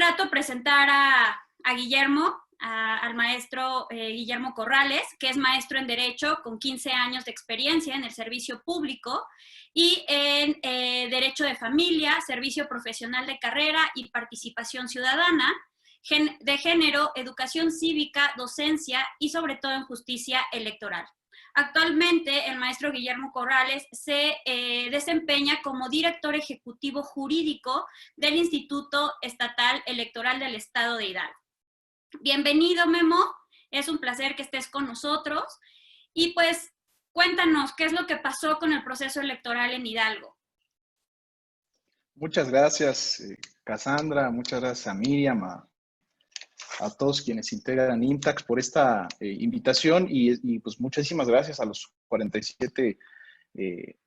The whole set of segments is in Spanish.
grato presentar a Guillermo, al maestro Guillermo Corrales, que es maestro en Derecho con 15 años de experiencia en el servicio público y en Derecho de Familia, Servicio Profesional de Carrera y Participación Ciudadana, de Género, Educación Cívica, Docencia y sobre todo en Justicia Electoral. Actualmente, el maestro Guillermo Corrales se desempeña como director ejecutivo jurídico del Instituto Estatal Electoral del Estado de Hidalgo. Bienvenido, Memo. Es un placer que estés con nosotros. Y pues, cuéntanos, ¿qué es lo que pasó con el proceso electoral en Hidalgo? Muchas gracias, Cassandra. Muchas gracias a Miriam, a todos quienes integran INTAX por esta invitación y pues muchísimas gracias a los 47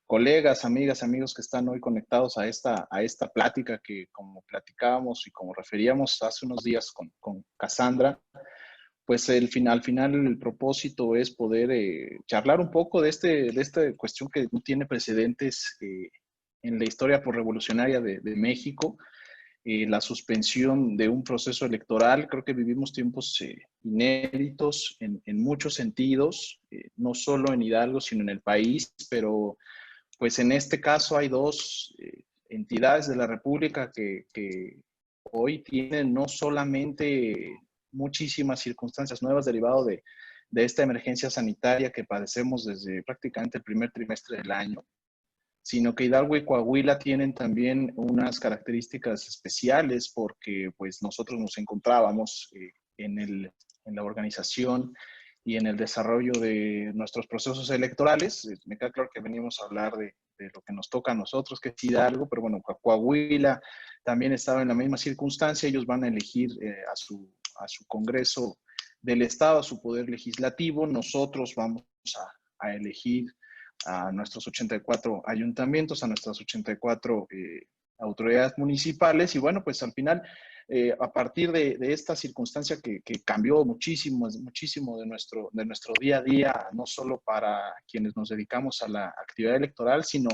colegas, amigas, amigos que están hoy conectados a esta plática que, como platicábamos y como referíamos hace unos días con Cassandra, pues al final el propósito es poder charlar un poco de esta cuestión que no tiene precedentes en la historia revolucionaria de México. La suspensión de un proceso electoral. Creo que vivimos tiempos inéditos en muchos sentidos, no solo en Hidalgo, sino en el país, pero pues en este caso hay dos entidades de la República que hoy tienen no solamente muchísimas circunstancias nuevas derivado de esta emergencia sanitaria que padecemos desde prácticamente el primer trimestre del año, sino que Hidalgo y Coahuila tienen también unas características especiales porque pues nosotros nos encontrábamos en la organización y en el desarrollo de nuestros procesos electorales. Me queda claro que venimos a hablar de lo que nos toca a nosotros, que es Hidalgo, pero bueno, Coahuila también estaba en la misma circunstancia. Ellos van a elegir a su Congreso del Estado, a su Poder Legislativo. Nosotros vamos a elegir a nuestros 84 ayuntamientos, a nuestras 84 autoridades municipales. Y bueno, pues al final, a partir de esta circunstancia que cambió muchísimo de nuestro día a día, no solo para quienes nos dedicamos a la actividad electoral, sino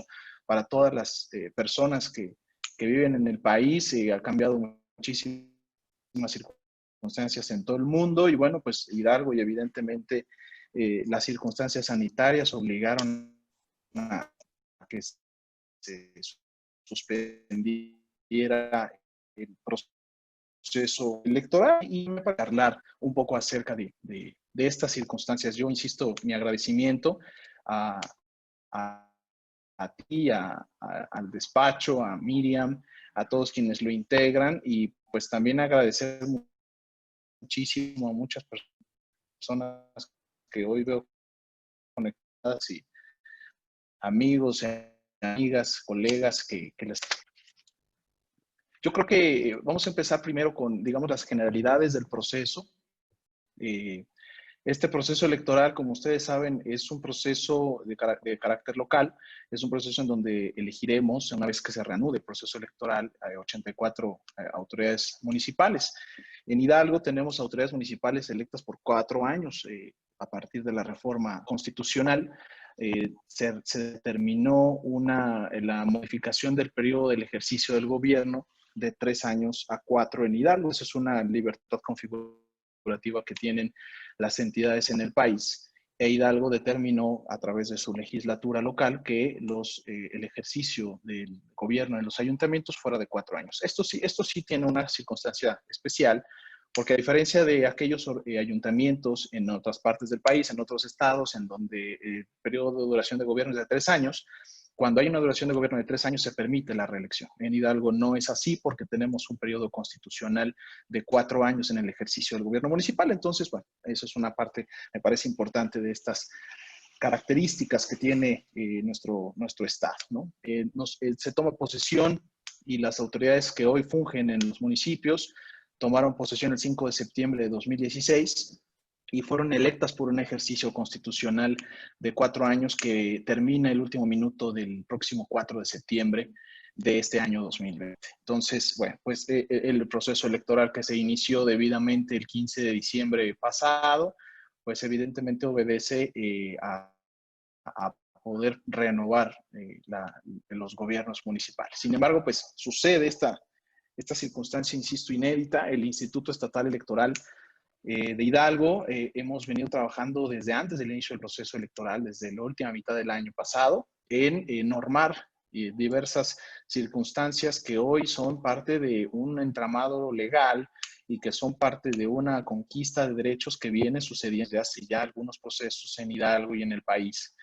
para todas las personas que viven en el país, ha cambiado muchísimas circunstancias en todo el mundo. Y bueno, pues Hidalgo y evidentemente las circunstancias sanitarias obligaron a que se suspendiera el proceso electoral y para hablar un poco acerca de estas circunstancias. Yo insisto, mi agradecimiento a ti, al despacho, a Miriam, a todos quienes lo integran y pues también agradecer muchísimo a muchas personas que hoy veo conectadas y amigos, amigas, colegas que les... Yo creo que vamos a empezar primero con, digamos, las generalidades del proceso. Este proceso electoral, como ustedes saben, es un proceso de carácter local, es un proceso en donde elegiremos, una vez que se reanude el proceso electoral, a 84 autoridades municipales. En Hidalgo tenemos autoridades municipales electas por 4 años, a partir de la reforma constitucional. Se determinó la modificación del periodo del ejercicio del gobierno de 3 años a 4 en Hidalgo. Esa es una libertad configurativa que tienen las entidades en el país. E Hidalgo determinó a través de su legislatura local que el ejercicio del gobierno en los ayuntamientos fuera de 4 años. Esto sí tiene una circunstancia especial, porque a diferencia de aquellos ayuntamientos en otras partes del país, en otros estados, en donde el periodo de duración de gobierno es de 3 años, cuando hay una duración de gobierno de 3 años se permite la reelección. En Hidalgo no es así porque tenemos un periodo constitucional de 4 años en el ejercicio del gobierno municipal. Entonces, bueno, eso es una parte, me parece importante, de estas características que tiene nuestro estado, ¿no? Se toma posesión y las autoridades que hoy fungen en los municipios tomaron posesión el 5 de septiembre de 2016 y fueron electas por un ejercicio constitucional de 4 años que termina el último minuto del próximo 4 de septiembre de este año 2020. Entonces, bueno, pues el proceso electoral que se inició debidamente el 15 de diciembre pasado, pues evidentemente obedece a poder renovar los gobiernos municipales. Sin embargo, pues sucede esta circunstancia, insisto, inédita, el Instituto Estatal Electoral de Hidalgo, hemos venido trabajando desde antes del inicio del proceso electoral, desde la última mitad del año pasado, en normar diversas circunstancias que hoy son parte de un entramado legal y que son parte de una conquista de derechos que viene sucediendo desde hace ya algunos procesos en Hidalgo y en el país.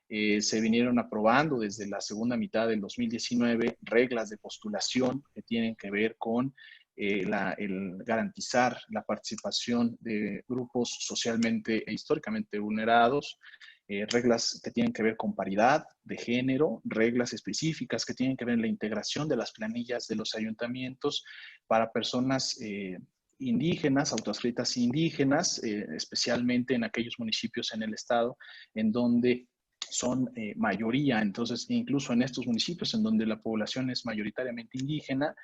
Se vinieron aprobando desde la segunda mitad del 2019 reglas de postulación que tienen que ver con el garantizar la participación de grupos socialmente e históricamente vulnerados, reglas que tienen que ver con paridad de género, reglas específicas que tienen que ver en la integración de las planillas de los ayuntamientos para personas indígenas, autoadscritas indígenas, especialmente en aquellos municipios en el estado en donde son mayoría. Entonces, incluso en estos municipios en donde la población es mayoritariamente indígena,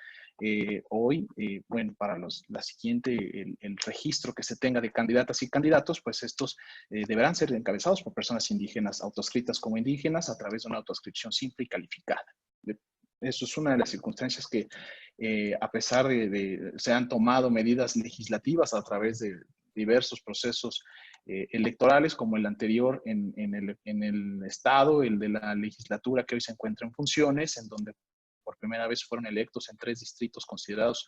hoy, bueno, para la siguiente, el registro que se tenga de candidatas y candidatos, pues estos deberán ser encabezados por personas indígenas, autoadscritas como indígenas, a través de una autoadscripción simple y calificada. Eso es una de las circunstancias que, a pesar se han tomado medidas legislativas a través de diversos procesos electorales, como el anterior en el Estado, el de la legislatura que hoy se encuentra en funciones, en donde por primera vez fueron electos en 3 distritos considerados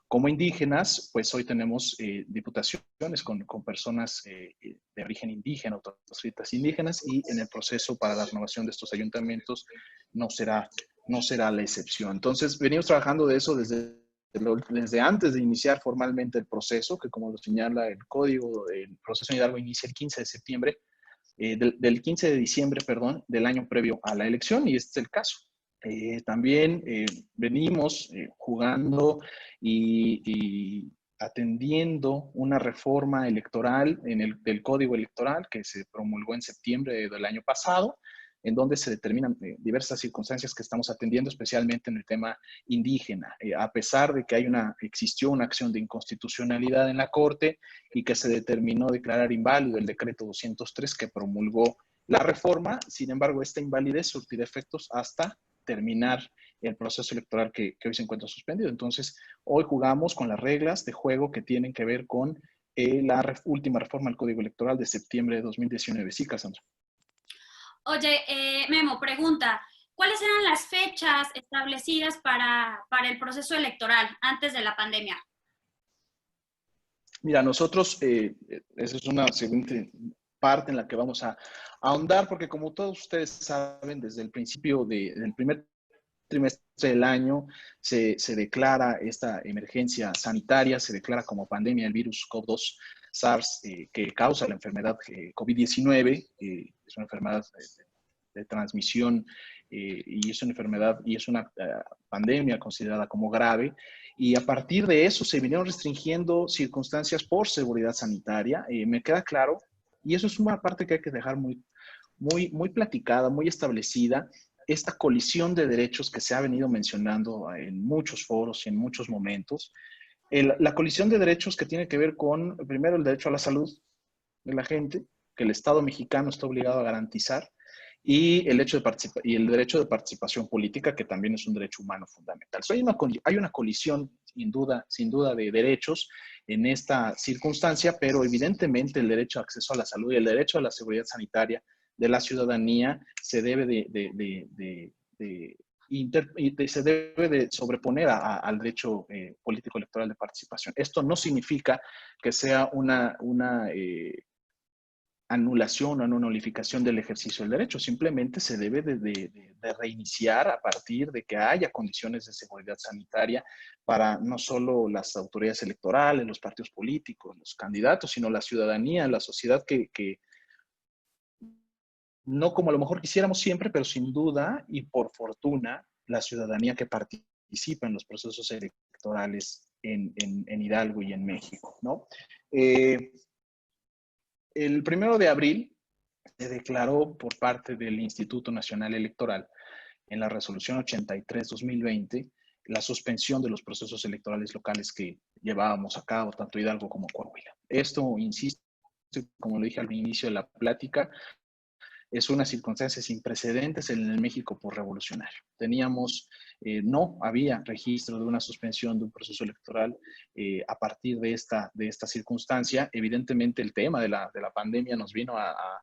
como indígenas, pues hoy tenemos diputaciones con personas de origen indígena, autoadscritas indígenas, y en el proceso para la renovación de estos ayuntamientos no será la excepción. Entonces, venimos trabajando de eso desde antes de iniciar formalmente el proceso, que como lo señala el código, el proceso en Hidalgo inicia el 15 de septiembre, del 15 de diciembre, perdón, del año previo a la elección, y este es el caso. También venimos jugando y atendiendo una reforma electoral del Código Electoral que se promulgó en septiembre del año pasado, en donde se determinan diversas circunstancias que estamos atendiendo, especialmente en el tema indígena. A pesar de que existió una acción de inconstitucionalidad en la Corte y que se determinó declarar inválido el decreto 203 que promulgó la reforma, sin embargo, esta invalidez surtirá efectos hasta terminar el proceso electoral que hoy se encuentra suspendido. Entonces, hoy jugamos con las reglas de juego que tienen que ver con la última reforma al Código Electoral de septiembre de 2019. Sí, Cassandra. Oye, Memo, pregunta, ¿cuáles eran las fechas establecidas para el proceso electoral antes de la pandemia? Mira, nosotros, esa es una siguiente parte en la que vamos a ahondar, porque como todos ustedes saben, desde el principio del primer trimestre del año se declara esta emergencia sanitaria, se declara como pandemia el virus COVID-2 SARS que causa la enfermedad COVID-19, es una enfermedad de transmisión y es una enfermedad y es una pandemia considerada como grave. Y a partir de eso se vinieron restringiendo circunstancias por seguridad sanitaria. Me queda claro, y eso es una parte que hay que dejar muy platicada, muy establecida, esta colisión de derechos que se ha venido mencionando en muchos foros y en muchos momentos. La colisión de derechos que tiene que ver con, primero, el derecho a la salud de la gente, que el Estado mexicano está obligado a garantizar, y el derecho de participación política, que también es un derecho humano fundamental. Hay una colisión, sin duda, de derechos en esta circunstancia, pero evidentemente el derecho a acceso a la salud y el derecho a la seguridad sanitaria de la ciudadanía se debe se debe de sobreponer al derecho político electoral de participación. Esto no significa que sea una anulación o no nulificación del ejercicio del derecho, simplemente se debe de reiniciar a partir de que haya condiciones de seguridad sanitaria para no solo las autoridades electorales, los partidos políticos, los candidatos, sino la ciudadanía, la sociedad que no como a lo mejor quisiéramos siempre, pero sin duda y por fortuna, la ciudadanía que participa en los procesos electorales en Hidalgo y en México, ¿no? El 1 de abril se declaró por parte del Instituto Nacional Electoral en la resolución 83-2020 la suspensión de los procesos electorales locales que llevábamos a cabo, tanto Hidalgo como Coahuila. Esto, insisto, como lo dije al inicio de la plática, es una circunstancia sin precedentes en el México posrevolucionario. Teníamos, no había registro de una suspensión de un proceso electoral a partir de esta circunstancia. Evidentemente el tema de la pandemia nos vino a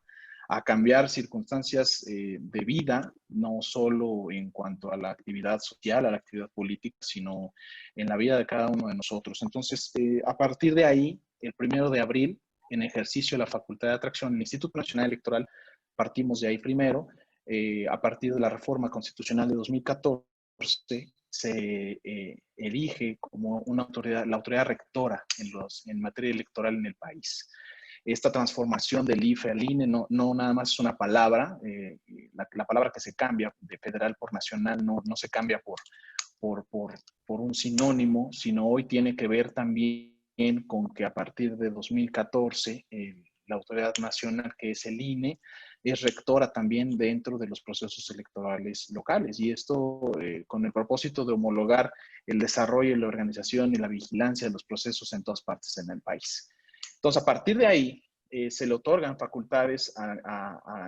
cambiar circunstancias de vida, no solo en cuanto a la actividad social, a la actividad política, sino en la vida de cada uno de nosotros. Entonces, a partir de ahí, el 1 de abril, en ejercicio de la facultad de atracción, el Instituto Nacional Electoral, partimos de ahí primero, a partir de la reforma constitucional de 2014, se elige como una autoridad, la autoridad rectora en materia electoral en el país. Esta transformación del IFE al INE no nada más es una palabra, la palabra que se cambia de federal por nacional no se cambia por un sinónimo, sino hoy tiene que ver también con que a partir de 2014 la autoridad nacional, que es el INE, es rectora también dentro de los procesos electorales locales, y esto con el propósito de homologar el desarrollo, la organización y la vigilancia de los procesos en todas partes en el país. Entonces, a partir de ahí, se le otorgan facultades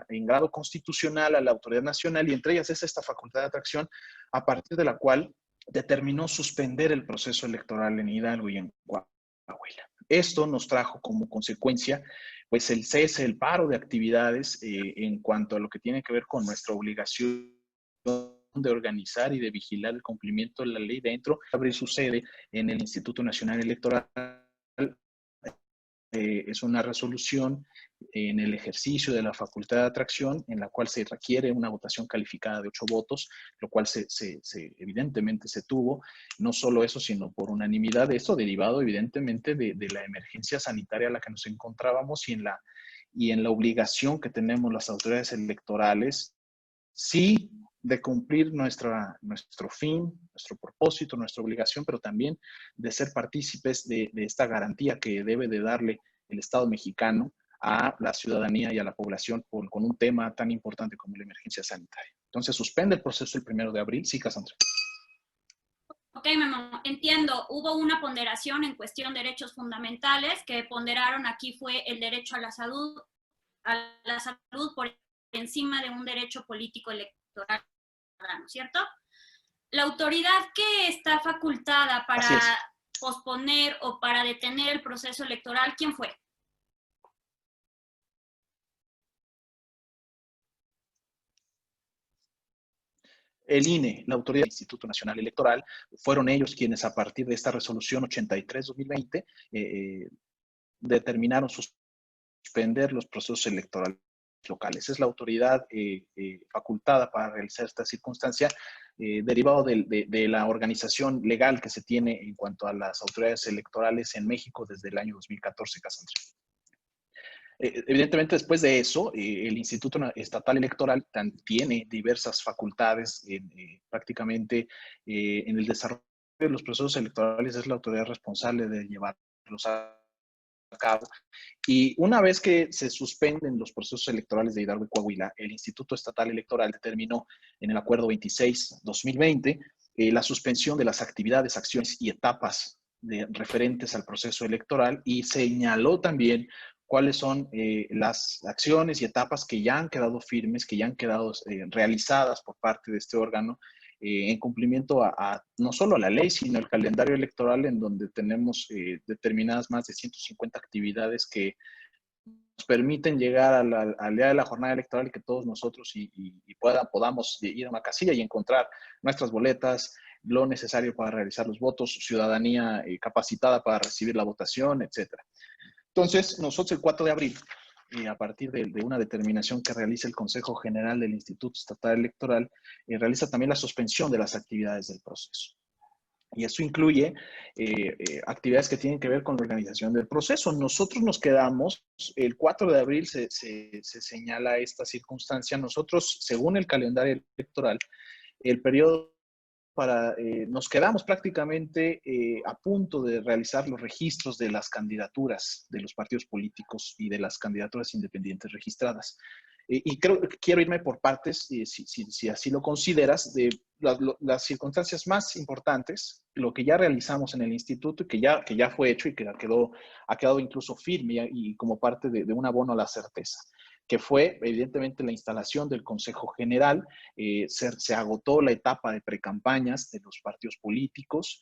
en grado constitucional a la autoridad nacional, y entre ellas es esta facultad de atracción, a partir de la cual determinó suspender el proceso electoral en Hidalgo y en Coahuila. Esto nos trajo como consecuencia pues el cese, el paro de actividades en cuanto a lo que tiene que ver con nuestra obligación de organizar y de vigilar el cumplimiento de la ley dentro. Abrir su sede en el Instituto Nacional Electoral. Es una resolución en el ejercicio de la facultad de atracción en la cual se requiere una votación calificada de 8 votos, lo cual evidentemente se tuvo. No solo eso, sino por unanimidad. Esto derivado evidentemente de la emergencia sanitaria a la que nos encontrábamos y en la obligación que tenemos las autoridades electorales, sí, de cumplir nuestro fin, nuestro propósito, nuestra obligación, pero también de ser partícipes de esta garantía que debe de darle el Estado mexicano a la ciudadanía y a la población con un tema tan importante como la emergencia sanitaria. Entonces, suspende el proceso el 1 de abril. Sí, Cassandra. Ok, Memo, entiendo. Hubo una ponderación en cuestión de derechos fundamentales que ponderaron aquí fue el derecho a la salud por encima de un derecho político electoral, ¿no es cierto? La autoridad que está facultada para posponer o para detener el proceso electoral, ¿quién fue? El INE, la autoridad del Instituto Nacional Electoral, fueron ellos quienes a partir de esta resolución 83-2020 determinaron suspender los procesos electorales locales. Es la autoridad facultada para realizar esta circunstancia, derivado de la organización legal que se tiene en cuanto a las autoridades electorales en México desde el año 2014, Cassandra. Evidentemente, después de eso, el Instituto Estatal Electoral tiene diversas facultades prácticamente en el desarrollo de los procesos electorales. Es la autoridad responsable de llevarlos a cabo. Y una vez que se suspenden los procesos electorales de Hidalgo y Coahuila, el Instituto Estatal Electoral determinó en el Acuerdo 26-2020 la suspensión de las actividades, acciones y etapas referentes al proceso electoral, y señaló también cuáles son las acciones y etapas que ya han quedado firmes, que ya han quedado realizadas por parte de este órgano en cumplimiento no solo a la ley, sino al calendario electoral, en donde tenemos determinadas más de 150 actividades que nos permiten llegar al día de la jornada electoral y que todos nosotros podamos ir a una casilla y encontrar nuestras boletas, lo necesario para realizar los votos, ciudadanía capacitada para recibir la votación, etc. Entonces, nosotros el 4 de abril, a partir de una determinación que realiza el Consejo General del Instituto Estatal Electoral, realiza también la suspensión de las actividades del proceso. Y eso incluye actividades que tienen que ver con la organización del proceso. Nosotros nos quedamos, el 4 de abril se señala esta circunstancia. Nosotros, según el calendario electoral, el periodo nos quedamos prácticamente a punto de realizar los registros de las candidaturas de los partidos políticos y de las candidaturas independientes registradas. Y quiero irme por partes, si así lo consideras, de las circunstancias más importantes, lo que ya realizamos en el instituto y que ya fue hecho y que ha quedado incluso firme y como parte de un abono a la certeza. que fue evidentemente la instalación del Consejo General. Se agotó la etapa de precampañas de los partidos políticos.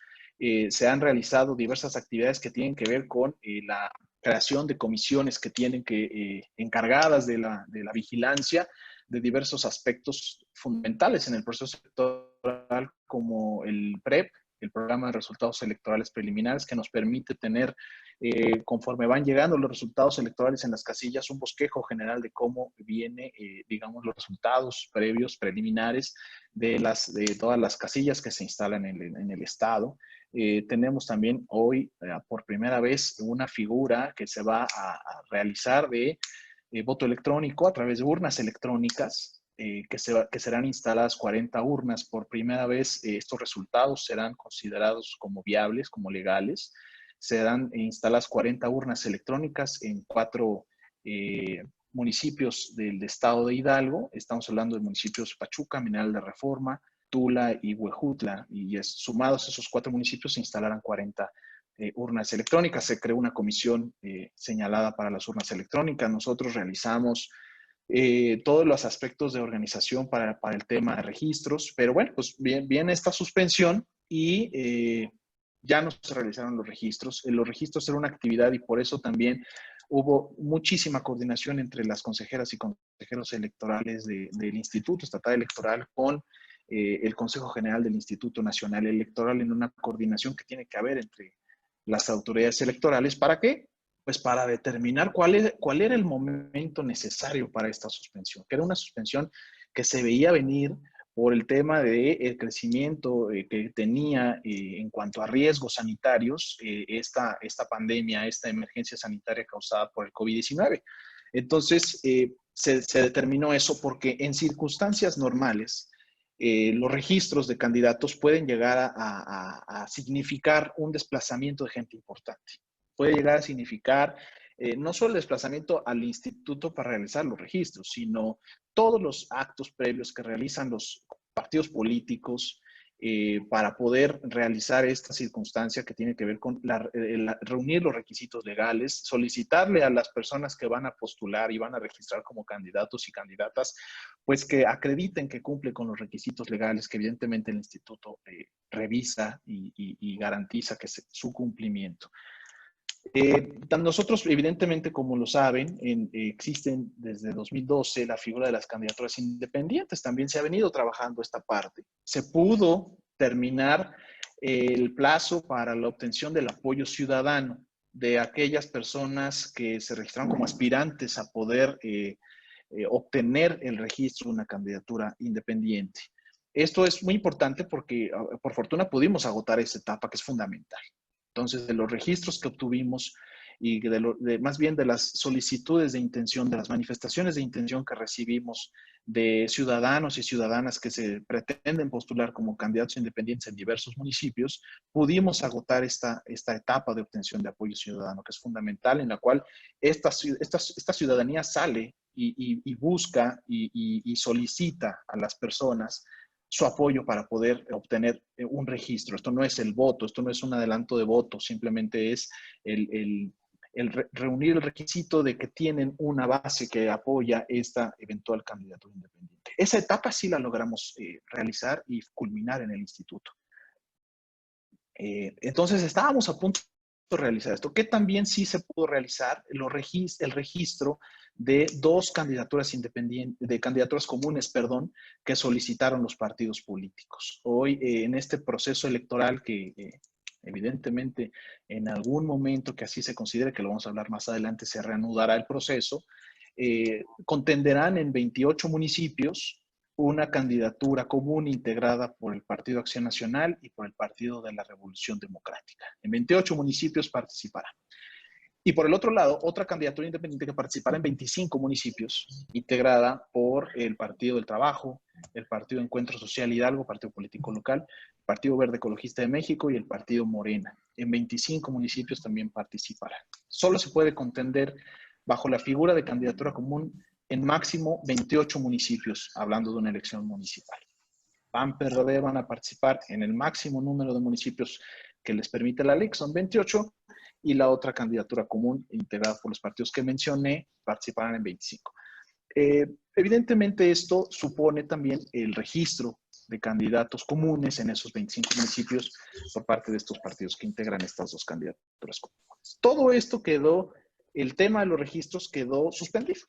Se han realizado diversas actividades que tienen que ver con la creación de comisiones que tienen que, encargadas de la vigilancia de diversos aspectos fundamentales en el proceso electoral, como el PREP, el Programa de Resultados Electorales Preliminares, que nos permite tener, conforme van llegando los resultados electorales en las casillas, un bosquejo general de cómo viene, digamos, los resultados previos, preliminares, de todas las casillas que se instalan en el Estado. Tenemos también hoy, por primera vez, una figura que se va a realizar de voto electrónico a través de urnas electrónicas, que serán instaladas 40 urnas. Por primera vez, estos resultados serán considerados como viables, como legales. Serán instaladas 40 urnas electrónicas en 4 municipios del estado de Hidalgo. Estamos hablando de municipios Pachuca, Mineral de Reforma, Tula y Huejutla, y sumados esos 4 municipios se instalarán 40 urnas electrónicas. Se creó una comisión señalada para las urnas electrónicas. Nosotros realizamos todos los aspectos de organización para el tema de registros, pero bueno, pues viene esta suspensión y ya no se realizaron los registros. Los registros eran una actividad y por eso también hubo muchísima coordinación entre las consejeras y consejeros electorales del Instituto Estatal Electoral con el Consejo General del Instituto Nacional Electoral, en una coordinación que tiene que haber entre las autoridades electorales. ¿Para qué? Pues para determinar cuál era el momento necesario para esta suspensión, que era una suspensión que se veía venir por el tema del crecimiento que tenía en cuanto a riesgos sanitarios esta pandemia, esta emergencia sanitaria causada por el COVID-19. Entonces, se determinó eso porque en circunstancias normales, los registros de candidatos pueden llegar a significar un desplazamiento de gente importante. Puede llegar a significar no solo el desplazamiento al instituto para realizar los registros, sino todos los actos previos que realizan los partidos políticos para poder realizar esta circunstancia que tiene que ver con reunir los requisitos legales, solicitarle a las personas que van a postular y van a registrar como candidatos y candidatas, pues que acrediten que cumple con los requisitos legales que evidentemente el instituto revisa y garantiza que su cumplimiento. Nosotros, evidentemente, como lo saben, existen desde 2012 la figura de las candidaturas independientes. También se ha venido trabajando esta parte. Se pudo terminar el plazo para la obtención del apoyo ciudadano de aquellas personas que se registraron como aspirantes a poder obtener el registro de una candidatura independiente. Esto es muy importante porque, por fortuna, pudimos agotar esa etapa que es fundamental. Entonces, de los registros que obtuvimos y más bien de las solicitudes de intención, de las manifestaciones de intención que recibimos de ciudadanos y ciudadanas que se pretenden postular como candidatos independientes en diversos municipios, pudimos agotar esta etapa de obtención de apoyo ciudadano, que es fundamental, en la cual esta ciudadanía sale y busca y solicita a las personas su apoyo para poder obtener un registro. Esto no es el voto, esto no es un adelanto de voto, simplemente es reunir el requisito de que tienen una base que apoya esta eventual candidatura independiente. Esa etapa sí la logramos realizar y culminar en el instituto. Entonces estábamos a punto de realizar esto, que también sí se pudo realizar el registro de 2 candidaturas independientes, de candidaturas comunes, perdón, que solicitaron los partidos políticos. Hoy, en este proceso electoral que evidentemente en algún momento que así se considere, que lo vamos a hablar más adelante, se reanudará el proceso, contenderán en 28 municipios una candidatura común integrada por el Partido Acción Nacional y por el Partido de la Revolución Democrática. En 28 municipios participarán. Y por el otro lado, otra candidatura independiente que participará en 25 municipios, integrada por el Partido del Trabajo, el Partido Encuentro Social Hidalgo, partido político local, el Partido Verde Ecologista de México y el Partido Morena. En 25 municipios también participarán. Solo se puede contender bajo la figura de candidatura común en máximo 28 municipios, hablando de una elección municipal. PAN, PRD van a participar en el máximo número de municipios que les permite la ley, que son 28, y la otra candidatura común integrada por los partidos que mencioné participarán en 25. Evidentemente esto supone también el registro de candidatos comunes en esos 25 municipios por parte de estos partidos que integran estas dos candidaturas comunes. Todo esto quedó, el tema de los registros quedó suspendido,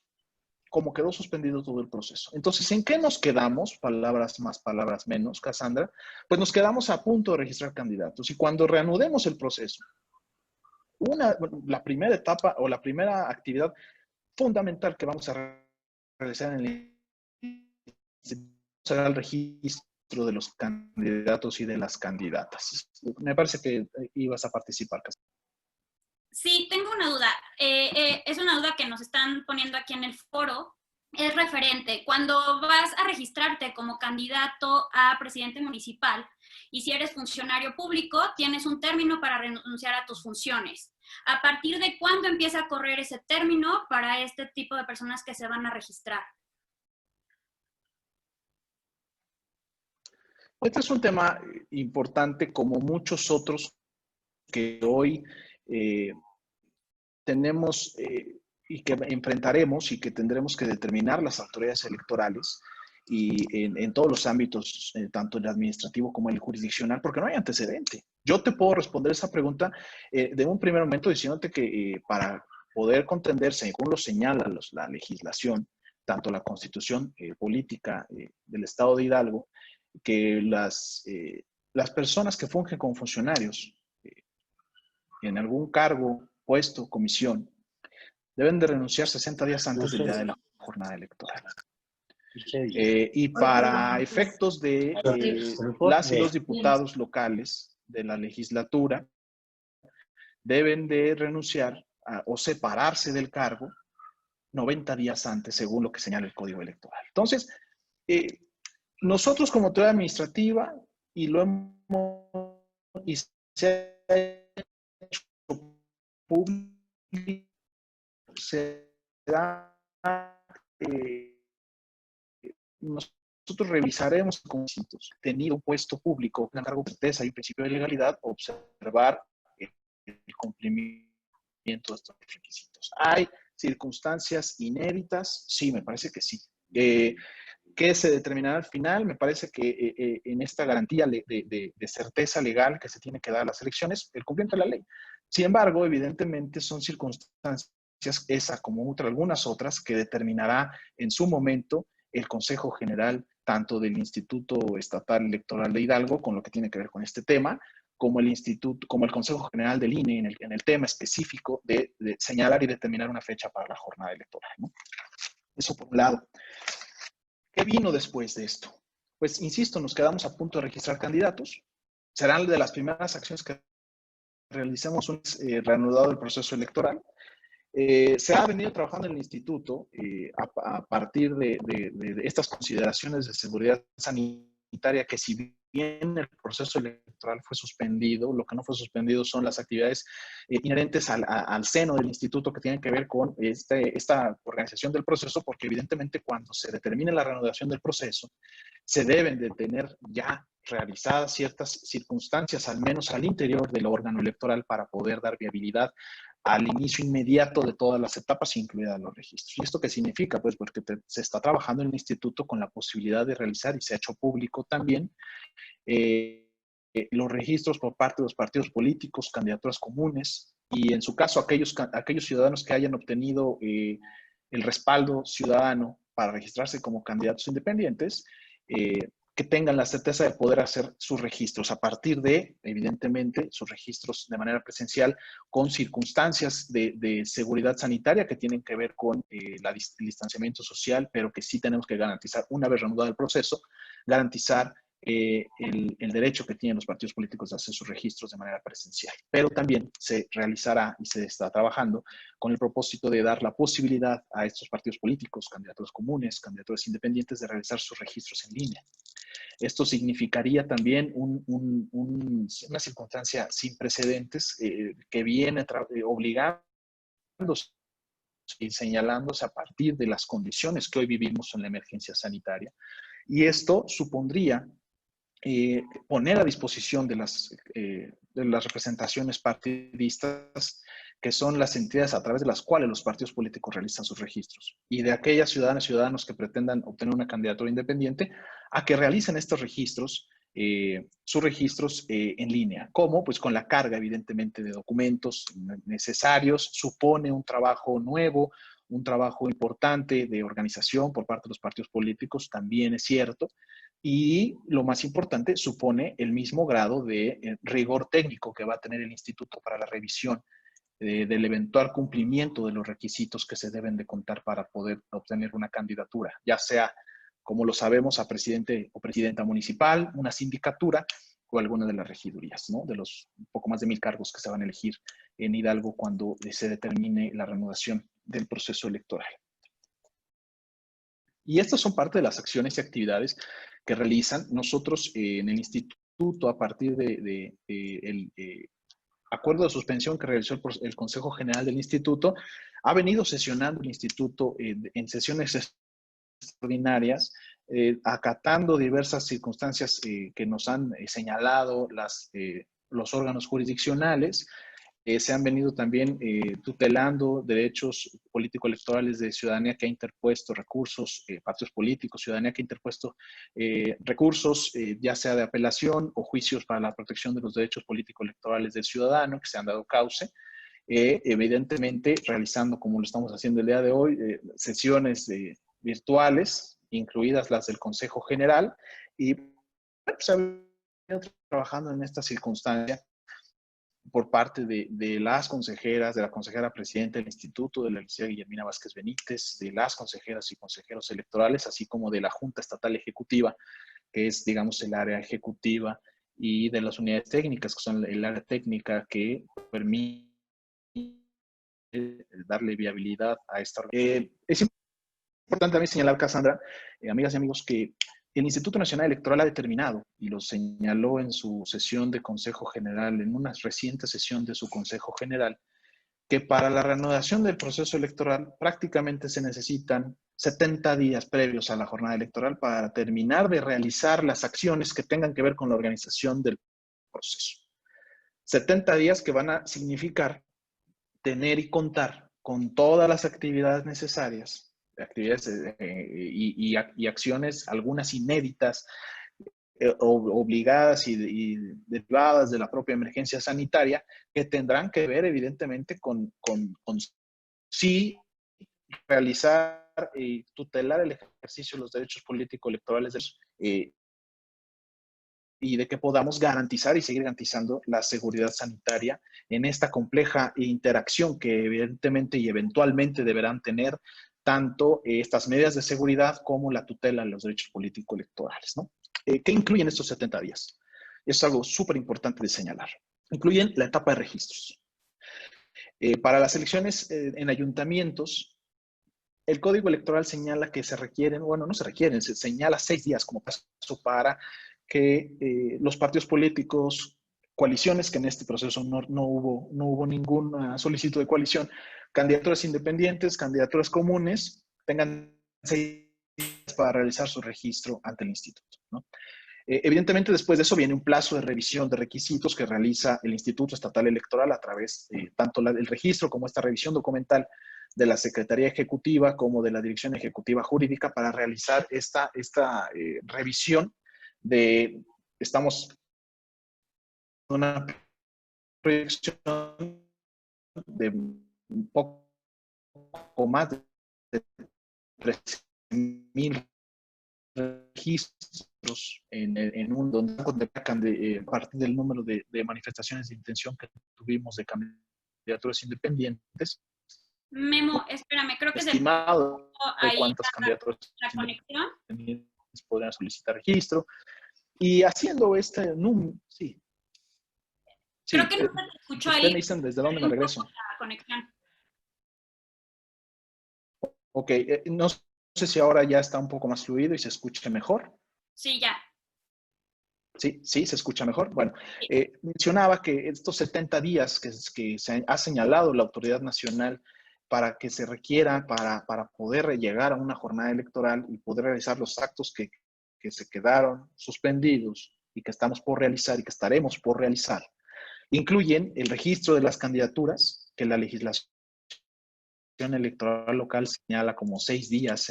como quedó suspendido todo el proceso. Entonces, ¿en qué nos quedamos? Palabras más, palabras menos, Cassandra. Pues nos quedamos a punto de registrar candidatos y cuando reanudemos el proceso, la primera etapa o la primera actividad fundamental que vamos a realizar en el instituto será el registro de los candidatos y de las candidatas. Me parece que ibas a participar, Cassandra. Sí, tengo una duda. Es una duda que nos están poniendo aquí en el foro. Es referente. Cuando vas a registrarte como candidato a presidente municipal y si eres funcionario público, tienes un término para renunciar a tus funciones. ¿A partir de cuándo empieza a correr ese término para este tipo de personas que se van a registrar? Este es un tema importante como muchos otros que hoy tenemos y que enfrentaremos y que tendremos que determinar las autoridades electorales y en todos los ámbitos, tanto el administrativo como el jurisdiccional, porque no hay antecedente. Yo te puedo responder esa pregunta de un primer momento diciéndote que para poder contender, según lo señala la legislación, tanto la constitución política del Estado de Hidalgo, que las personas que fungen como funcionarios en algún cargo, puesto, comisión, deben de renunciar 60 días antes del día de la jornada electoral. Y para efectos de las y los diputados locales de la legislatura, deben de renunciar o separarse del cargo 90 días antes, según lo que señala el Código Electoral. Entonces, nosotros como autoridad administrativa, y lo hemos, y se ha hecho público, será, nosotros revisaremos con tenido un puesto público, un cargo de certeza y principio de legalidad, observar el cumplimiento de estos requisitos. ¿Hay circunstancias inéditas? Sí, me parece que sí. ¿Qué se determinará al final? Me parece que en esta garantía de certeza legal que se tiene que dar a las elecciones, el cumplimiento de la ley. Sin embargo, evidentemente son circunstancias, esa como algunas otras, que determinará en su momento el Consejo General, tanto del Instituto Estatal Electoral de Hidalgo, con lo que tiene que ver con este tema, como el Instituto, como el Consejo General del INE en el tema específico de señalar y determinar una fecha para la jornada electoral, ¿no? Eso por un lado. ¿Qué vino después de esto? Pues, insisto, nos quedamos a punto de registrar candidatos. Serán de las primeras acciones que realicemos un reanudado del proceso electoral. Se ha venido trabajando en el instituto a partir de estas consideraciones de seguridad sanitaria, que si bien el proceso electoral fue suspendido, lo que no fue suspendido son las actividades inherentes al seno del instituto que tienen que ver con esta organización del proceso, porque evidentemente cuando se determine la reanudación del proceso, se deben de tener ya realizadas ciertas circunstancias, al menos al interior del órgano electoral, para poder dar viabilidad al inicio inmediato de todas las etapas, incluidas los registros. ¿Y esto qué significa? Pues porque se está trabajando en el instituto con la posibilidad de realizar, y se ha hecho público también, los registros por parte de los partidos políticos, candidaturas comunes, y en su caso aquellos ciudadanos que hayan obtenido el respaldo ciudadano para registrarse como candidatos independientes, que tengan la certeza de poder hacer sus registros a partir de, evidentemente, sus registros de manera presencial con circunstancias de seguridad sanitaria que tienen que ver con el distanciamiento social, pero que sí tenemos que garantizar, una vez reanudado el proceso, garantizar el derecho que tienen los partidos políticos de hacer sus registros de manera presencial. Pero también se realizará y se está trabajando con el propósito de dar la posibilidad a estos partidos políticos, candidaturas comunes, candidaturas independientes, de realizar sus registros en línea. Esto significaría también una circunstancia sin precedentes que viene obligando y señalándose a partir de las condiciones que hoy vivimos en la emergencia sanitaria. Y esto supondría poner a disposición de las representaciones partidistas que son las entidades a través de las cuales los partidos políticos realizan sus registros, y de aquellas ciudadanas y ciudadanos que pretendan obtener una candidatura independiente, a que realicen estos registros, sus registros en línea. ¿Cómo? Pues con la carga, evidentemente, de documentos necesarios. Supone un trabajo nuevo, un trabajo importante de organización por parte de los partidos políticos, también es cierto. Y lo más importante, supone el mismo grado de rigor técnico que va a tener el instituto para la revisión del eventual cumplimiento de los requisitos que se deben de contar para poder obtener una candidatura, ya sea, como lo sabemos, a presidente o presidenta municipal, una sindicatura o alguna de las regidurías, ¿no? De los poco más de 1000 cargos que se van a elegir en Hidalgo cuando se determine la reanudación del proceso electoral. Y estas son parte de las acciones y actividades que realizan nosotros en el instituto a partir de el acuerdo de suspensión que realizó el Consejo General del Instituto. Ha venido sesionando el Instituto en sesiones extraordinarias, acatando diversas circunstancias que nos han señalado los órganos jurisdiccionales. Se han venido también tutelando derechos político-electorales de ciudadanía que ha interpuesto recursos, partidos políticos, ciudadanía que ha interpuesto recursos, ya sea de apelación o juicios para la protección de los derechos político-electorales del ciudadano, que se han dado cauce. Evidentemente, realizando, como lo estamos haciendo el día de hoy, sesiones virtuales, incluidas las del Consejo General, y pues, se ha venido trabajando en esta circunstancia por parte de las consejeras, de la consejera presidenta del instituto, de la licenciada Guillermina Vázquez Benítez, de las consejeras y consejeros electorales, así como de la Junta Estatal Ejecutiva, que es, digamos, el área ejecutiva, y de las unidades técnicas, que son el área técnica que permite darle viabilidad a esta. Es importante también señalar, Cassandra, amigas y amigos, que el Instituto Nacional Electoral ha determinado, y lo señaló en su sesión de Consejo General, en una reciente sesión de su Consejo General, que para la reanudación del proceso electoral prácticamente se necesitan 70 días previos a la jornada electoral para terminar de realizar las acciones que tengan que ver con la organización del proceso. 70 días que van a significar tener y contar con todas las actividades necesarias, actividades y acciones, algunas inéditas, obligadas y derivadas de la propia emergencia sanitaria, que tendrán que ver evidentemente con sí realizar y tutelar el ejercicio de los derechos político-electorales y de que podamos garantizar y seguir garantizando la seguridad sanitaria en esta compleja interacción que evidentemente y eventualmente deberán tener tanto estas medidas de seguridad como la tutela de los derechos político-electorales, ¿no? ¿Qué incluyen estos 70 días? Es algo súper importante de señalar. Incluyen la etapa de registros. Para las elecciones en ayuntamientos, el Código Electoral señala que se requieren, bueno, no se requieren, se señala 6 días como paso para que los partidos políticos, coaliciones, que en este proceso no hubo ninguna solicitud de coalición, candidaturas independientes, candidaturas comunes, tengan 6 días para realizar su registro ante el instituto, ¿no? Evidentemente, después de eso viene un plazo de revisión de requisitos que realiza el Instituto Estatal Electoral a través de tanto el registro como esta revisión documental de la Secretaría Ejecutiva como de la Dirección Ejecutiva Jurídica para realizar esta revisión estamos en una proyección de un poco más de 13,000 registros en un donde contemplan a partir del número de manifestaciones de intención que tuvimos de candidaturas independientes. Memo, espérame, creo que estimado de ahí cuántas candidaturas la conexión. independientes podrían solicitar registro. Y haciendo este número, sí. Creo que no se escuchó ahí. Ustedes me dicen desde dónde me regreso. La conexión. Ok, no sé si ahora ya está un poco más fluido y se escucha mejor. Sí, ya. Sí, sí, se escucha mejor. Bueno, mencionaba que estos 70 días que se ha señalado la autoridad nacional para que se requiera para poder llegar a una jornada electoral y poder realizar los actos que se quedaron suspendidos y que estamos por realizar y que estaremos por realizar, incluyen el registro de las candidaturas, que la legislación electoral local señala como 6 días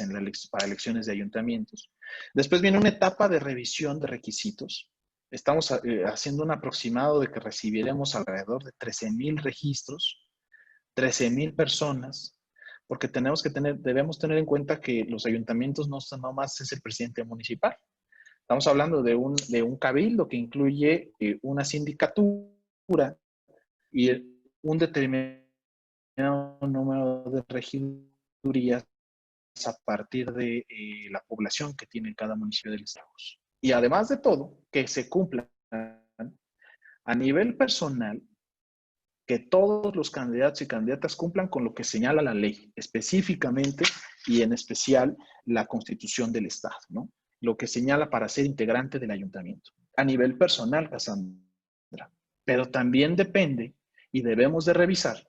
para elecciones de ayuntamientos. Después viene una etapa de revisión de requisitos. Estamos haciendo un aproximado de que recibiremos alrededor de 13,000 registros, 13,000 personas, porque debemos tener en cuenta que los ayuntamientos no más es el presidente municipal. Estamos hablando de un cabildo que incluye una sindicatura y un determinado número de regidurías a partir de la población que tiene cada municipio del estado. Y además de todo, que se cumplan a nivel personal, que todos los candidatos y candidatas cumplan con lo que señala la ley, específicamente y en especial la Constitución del Estado, ¿no? Lo que señala para ser integrante del ayuntamiento. A nivel personal, Cassandra. Pero también depende, y debemos de revisar,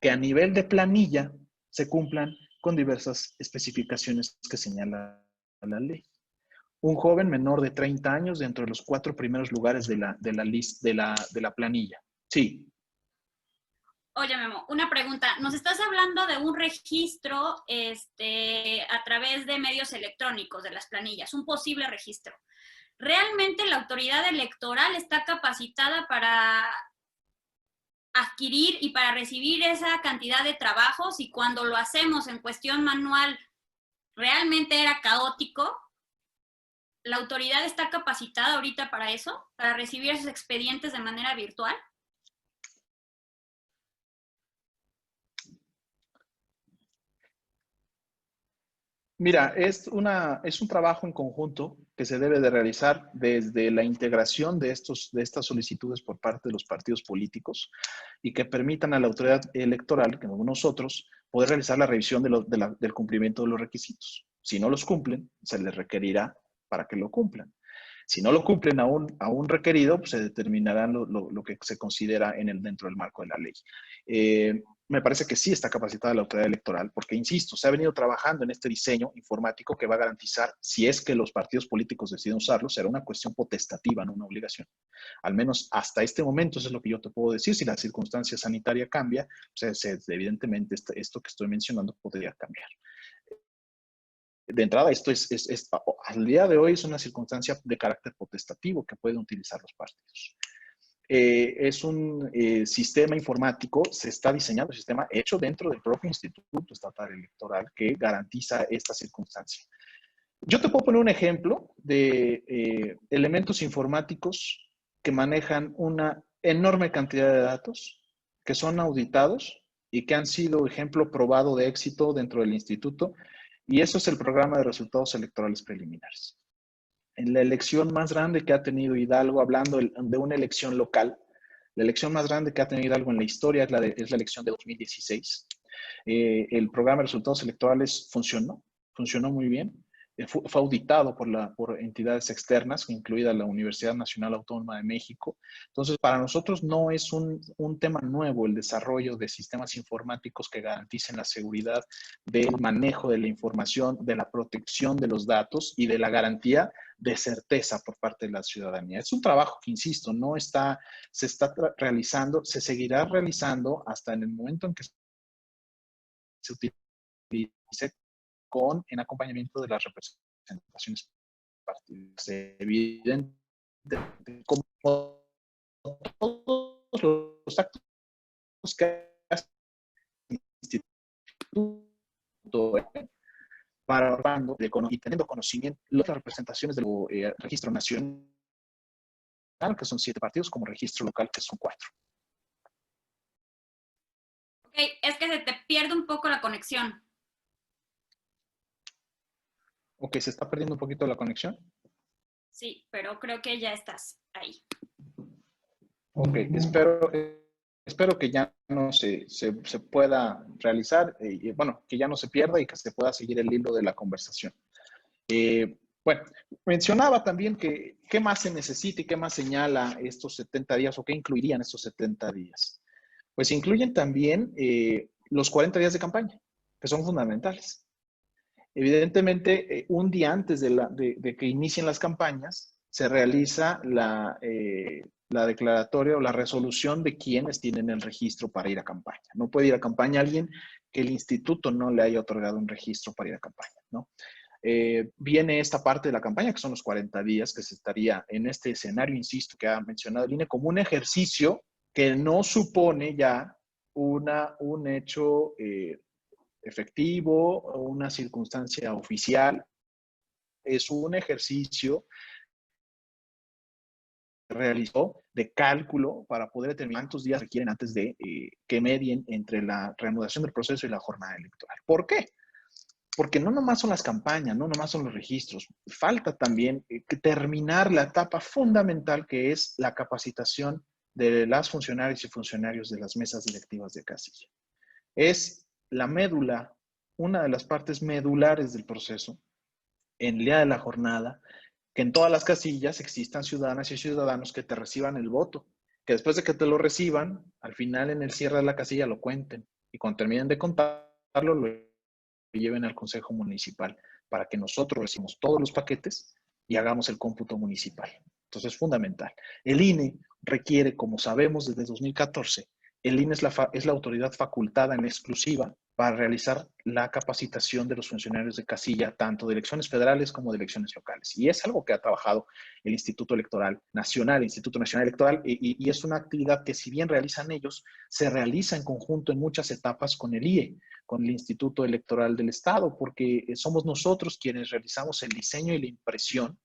que a nivel de planilla se cumplan con diversas especificaciones que señala la ley. Un joven menor de 30 años dentro de los 4 primeros lugares de la planilla. Sí. Oye, Memo, una pregunta. Nos estás hablando de un registro a través de medios electrónicos, de las planillas, un posible registro. ¿Realmente la autoridad electoral está capacitada para adquirir y para recibir esa cantidad de trabajos? Y cuando lo hacemos en cuestión manual, ¿realmente era caótico? ¿La autoridad está capacitada ahorita para eso? ¿Para recibir esos expedientes de manera virtual? Mira, es un trabajo en conjunto que se debe de realizar desde la integración de estas solicitudes por parte de los partidos políticos y que permitan a la autoridad electoral, que nosotros, poder realizar la revisión del cumplimiento de los requisitos. Si no los cumplen, se les requerirá para que lo cumplan. Si no lo cumplen a un requerido, pues se determinará lo que se considera dentro del marco de la ley. Me parece que sí está capacitada la autoridad electoral, porque, insisto, se ha venido trabajando en este diseño informático que va a garantizar, si es que los partidos políticos deciden usarlo, será una cuestión potestativa, no una obligación. Al menos hasta este momento, eso es lo que yo te puedo decir. Si la circunstancia sanitaria cambia, pues, evidentemente esto que estoy mencionando podría cambiar. De entrada, esto al día de hoy es una circunstancia de carácter potestativo que pueden utilizar los partidos. Es un sistema informático, se está diseñando un sistema hecho dentro del propio Instituto Estatal Electoral que garantiza esta circunstancia. Yo te puedo poner un ejemplo de elementos informáticos que manejan una enorme cantidad de datos, que son auditados y que han sido ejemplo probado de éxito dentro del instituto, y eso es el programa de resultados electorales preliminares. En la elección más grande que ha tenido Hidalgo, hablando de una elección local, la elección más grande que ha tenido Hidalgo en la historia es la elección de 2016. El programa de resultados electorales funcionó muy bien. Fue auditado por entidades externas, incluida la Universidad Nacional Autónoma de México. Entonces, para nosotros no es un tema nuevo el desarrollo de sistemas informáticos que garanticen la seguridad del manejo de la información, de la protección de los datos y de la garantía de certeza por parte de la ciudadanía. Es un trabajo que, insisto, se está realizando, se seguirá realizando hasta en el momento en que se utilice en acompañamiento de las representaciones partidistas. Evidentemente, como todos los actos que hace el instituto para y teniendo conocimiento de las representaciones del registro nacional, que son 7 partidos, como registro local, que son 4. Ok, es que se te pierde un poco la conexión. Ok, ¿se está perdiendo un poquito la conexión? Sí, pero creo que ya estás ahí. Ok, espero que ya no se pueda realizar, bueno, que ya no se pierda y que se pueda seguir el hilo de la conversación. Bueno, mencionaba también que qué más se necesita y qué más señala estos 70 días o qué incluirían estos 70 días. Pues incluyen también los 40 días de campaña, que son fundamentales. Evidentemente, un día antes de que inicien las campañas, se realiza la declaratoria o la resolución de quienes tienen el registro para ir a campaña. No puede ir a campaña alguien que el instituto no le haya otorgado un registro para ir a campaña, ¿no? Viene esta parte de la campaña, que son los 40 días, que se estaría en este escenario, insisto, que ha mencionado el INE, como un ejercicio que no supone ya un hecho efectivo o una circunstancia oficial. Es un ejercicio que realizó de cálculo para poder determinar cuántos días requieren antes de que medien entre la reanudación del proceso y la jornada electoral. ¿Por qué? Porque no nomás son las campañas, no nomás son los registros. Falta también terminar la etapa fundamental que es la capacitación de las funcionarias y funcionarios de las mesas directivas de casilla. Es la médula, una de las partes medulares del proceso en el día de la jornada, que en todas las casillas existan ciudadanas y ciudadanos que te reciban el voto, que después de que te lo reciban, al final en el cierre de la casilla lo cuenten y cuando terminen de contarlo, lo lleven al Consejo Municipal para que nosotros recibamos todos los paquetes y hagamos el cómputo municipal. Entonces es fundamental. El INE requiere, como sabemos desde 2014, el INE es la autoridad facultada en exclusiva para realizar la capacitación de los funcionarios de casilla, tanto de elecciones federales como de elecciones locales. Y es algo que ha trabajado el Instituto Electoral Nacional, el Instituto Nacional Electoral, y es una actividad que si bien realizan ellos, se realiza en conjunto en muchas etapas con el IE, con el Instituto Electoral del Estado, porque somos nosotros quienes realizamos el diseño y la impresión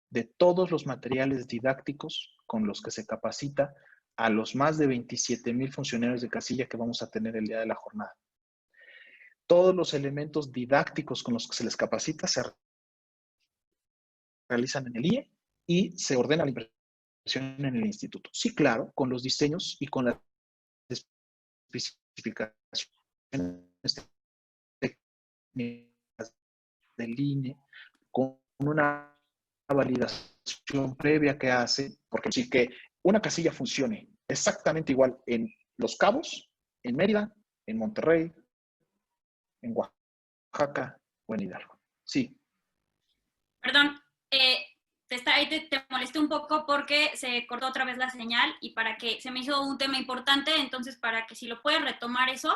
de todos los materiales didácticos con los que se capacita a los más de 27,000 funcionarios de casilla que vamos a tener el día de la jornada. Todos los elementos didácticos con los que se les capacita se realizan en el IE y se ordena la impresión en el instituto. Sí, claro, con los diseños y con las especificaciones técnicas del INE, con una validación previa que hace, porque sí que una casilla funcione exactamente igual en Los Cabos, en Mérida, en Monterrey, en Oaxaca o en Hidalgo. Sí. Perdón, te molesté un poco porque se cortó otra vez la señal y para que se me hizo un tema importante, entonces para que si lo puedes retomar eso.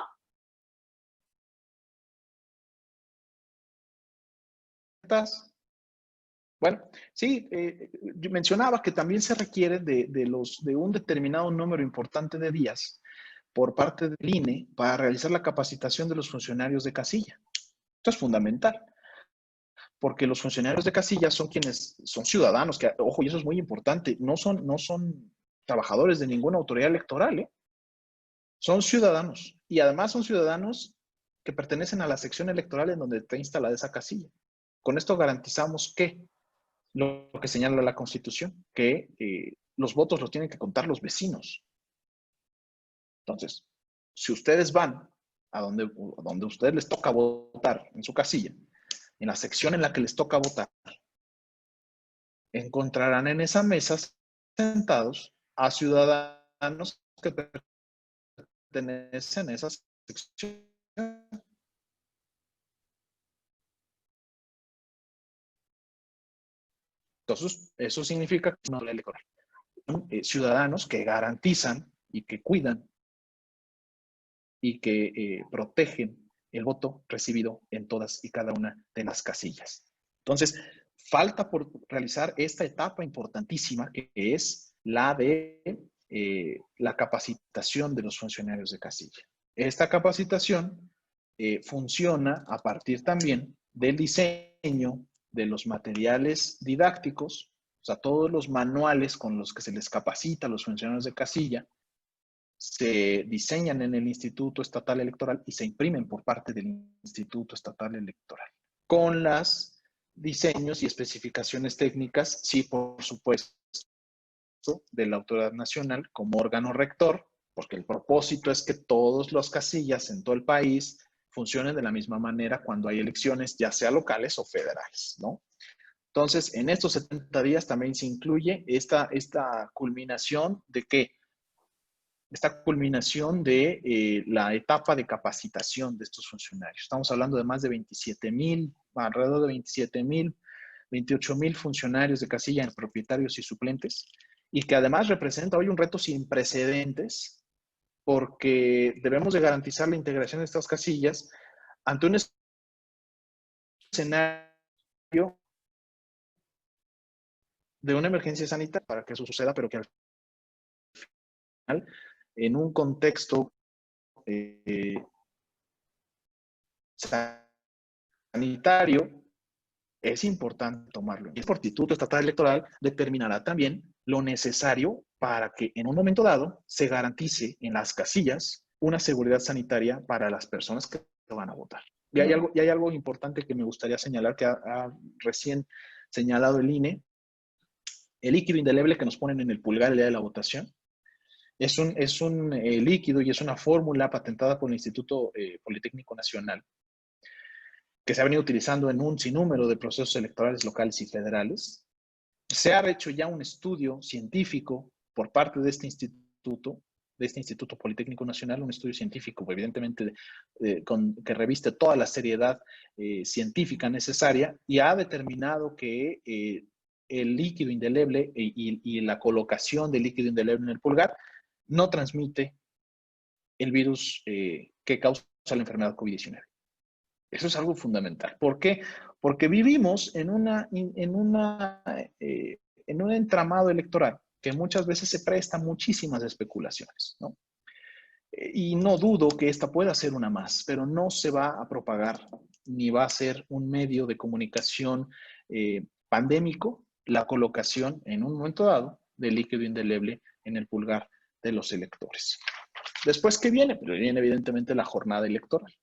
Bueno, sí, yo mencionaba que también se requiere de un determinado número importante de días por parte del INE para realizar la capacitación de los funcionarios de casilla. Esto es fundamental, porque los funcionarios de casilla son quienes son ciudadanos, que, ojo, y eso es muy importante, no son trabajadores de ninguna autoridad electoral, ¿eh? Son ciudadanos, y además son ciudadanos que pertenecen a la sección electoral en donde está instalada esa casilla. Con esto garantizamos que lo que señala la Constitución, que los votos los tienen que contar los vecinos. Entonces, si ustedes van a donde a ustedes les toca votar en su casilla, en la sección en la que les toca votar, encontrarán en esa mesa sentados a ciudadanos que pertenecen a esa sección. Entonces, eso significa que es una ley electoral. Ciudadanos que garantizan y que cuidan y que protegen el voto recibido en todas y cada una de las casillas. Entonces, falta por realizar esta etapa importantísima que es la de la capacitación de los funcionarios de casilla. Esta capacitación funciona a partir también del diseño de los materiales didácticos, o sea, todos los manuales con los que se les capacita a los funcionarios de casilla, se diseñan en el Instituto Estatal Electoral y se imprimen por parte del Instituto Estatal Electoral. Con los diseños y especificaciones técnicas, sí, por supuesto, de la Autoridad Nacional como órgano rector, porque el propósito es que todas las casillas en todo el país funcionen de la misma manera cuando hay elecciones, ya sea locales o federales, ¿no? Entonces, en estos 70 días también se incluye esta culminación de que esta culminación de la etapa de capacitación de estos funcionarios. Estamos hablando de más de 27,000, alrededor de 27,000 28,000 funcionarios de casilla, propietarios y suplentes, y que además representa hoy un reto sin precedentes, porque debemos de garantizar la integración de estas casillas ante un escenario de una emergencia sanitaria para que eso suceda, pero que al final, en un contexto sanitario, es importante tomarlo. Y el Instituto Estatal Electoral determinará también lo necesario para que en un momento dado se garantice en las casillas una seguridad sanitaria para las personas que van a votar. Y hay algo importante que me gustaría señalar que ha recién señalado el INE. El líquido indeleble que nos ponen en el pulgar el día de la votación es un líquido y es una fórmula patentada por el Instituto Politécnico Nacional que se ha venido utilizando en un sinnúmero de procesos electorales locales y federales. Se ha hecho ya un estudio científico por parte de este Instituto Politécnico Nacional, un estudio científico, evidentemente, que reviste toda la seriedad científica necesaria y ha determinado que el líquido indeleble y la colocación del líquido indeleble en el pulgar no transmite el virus que causa la enfermedad COVID-19. Eso es algo fundamental. ¿Por qué? Porque vivimos en un entramado electoral que muchas veces se presta muchísimas especulaciones, ¿no? Y no dudo que esta pueda ser una más, pero no se va a propagar ni va a ser un medio de comunicación pandémico la colocación en un momento dado de líquido indeleble en el pulgar de los electores. Después, ¿qué viene? Pues viene evidentemente la jornada electoral.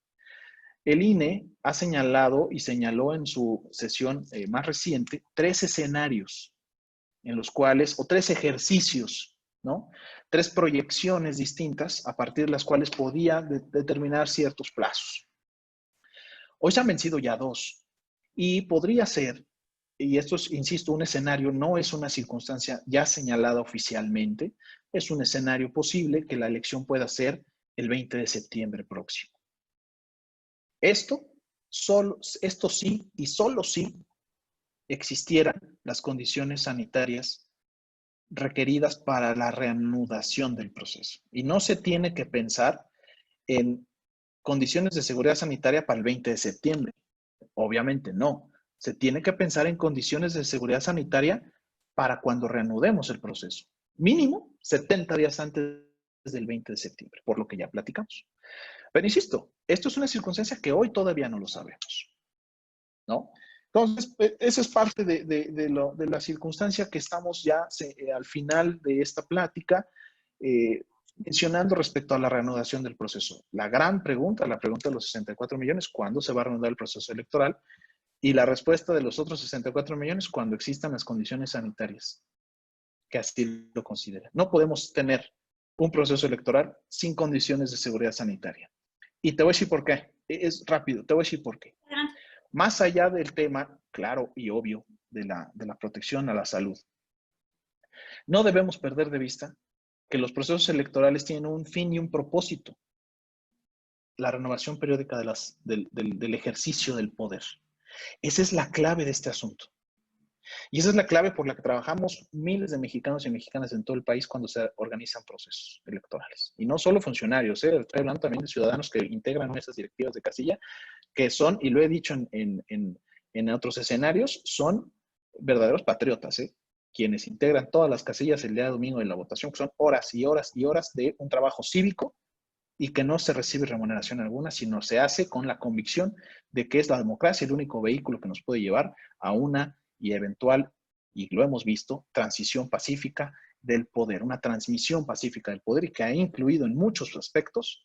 El INE ha señalado y señaló en su sesión más reciente 3 escenarios en los cuales, o 3 ejercicios, ¿no? 3 proyecciones distintas a partir de las cuales podía determinar ciertos plazos. Hoy se han vencido ya 2 y podría ser, y esto es, insisto, un escenario, no es una circunstancia ya señalada oficialmente, es un escenario posible que la elección pueda ser el 20 de septiembre próximo. Esto sí y solo si existieran las condiciones sanitarias requeridas para la reanudación del proceso. Y no se tiene que pensar en condiciones de seguridad sanitaria para el 20 de septiembre. Obviamente no. Se tiene que pensar en condiciones de seguridad sanitaria para cuando reanudemos el proceso. Mínimo 70 días antes del 20 de septiembre, por lo que ya platicamos. Pero insisto, esto es una circunstancia que hoy todavía no lo sabemos, ¿no? Entonces, esa es parte de la circunstancia que estamos ya al final de esta plática mencionando respecto a la reanudación del proceso. La gran pregunta, la pregunta de los 64 millones, ¿cuándo se va a reanudar el proceso electoral? Y la respuesta de los otros 64 millones, cuando existan las condiciones sanitarias que así lo consideren. No podemos tener un proceso electoral sin condiciones de seguridad sanitaria. Y te voy a decir por qué. Es rápido, te voy a decir por qué. Más allá del tema, claro y obvio, de la protección a la salud, no debemos perder de vista que los procesos electorales tienen un fin y un propósito. La renovación periódica del ejercicio del poder. Esa es la clave de este asunto. Y esa es la clave por la que trabajamos miles de mexicanos y mexicanas en todo el país cuando se organizan procesos electorales. Y no solo funcionarios, estoy hablando también de ciudadanos que integran esas directivas de casilla, que son, y lo he dicho en otros escenarios, son verdaderos patriotas, quienes integran todas las casillas el día de domingo de la votación, que son horas y horas y horas de un trabajo cívico y que no se recibe remuneración alguna, sino se hace con la convicción de que es la democracia el único vehículo que nos puede llevar a una y eventual, y lo hemos visto, transición pacífica del poder, una transmisión pacífica del poder y que ha incluido en muchos aspectos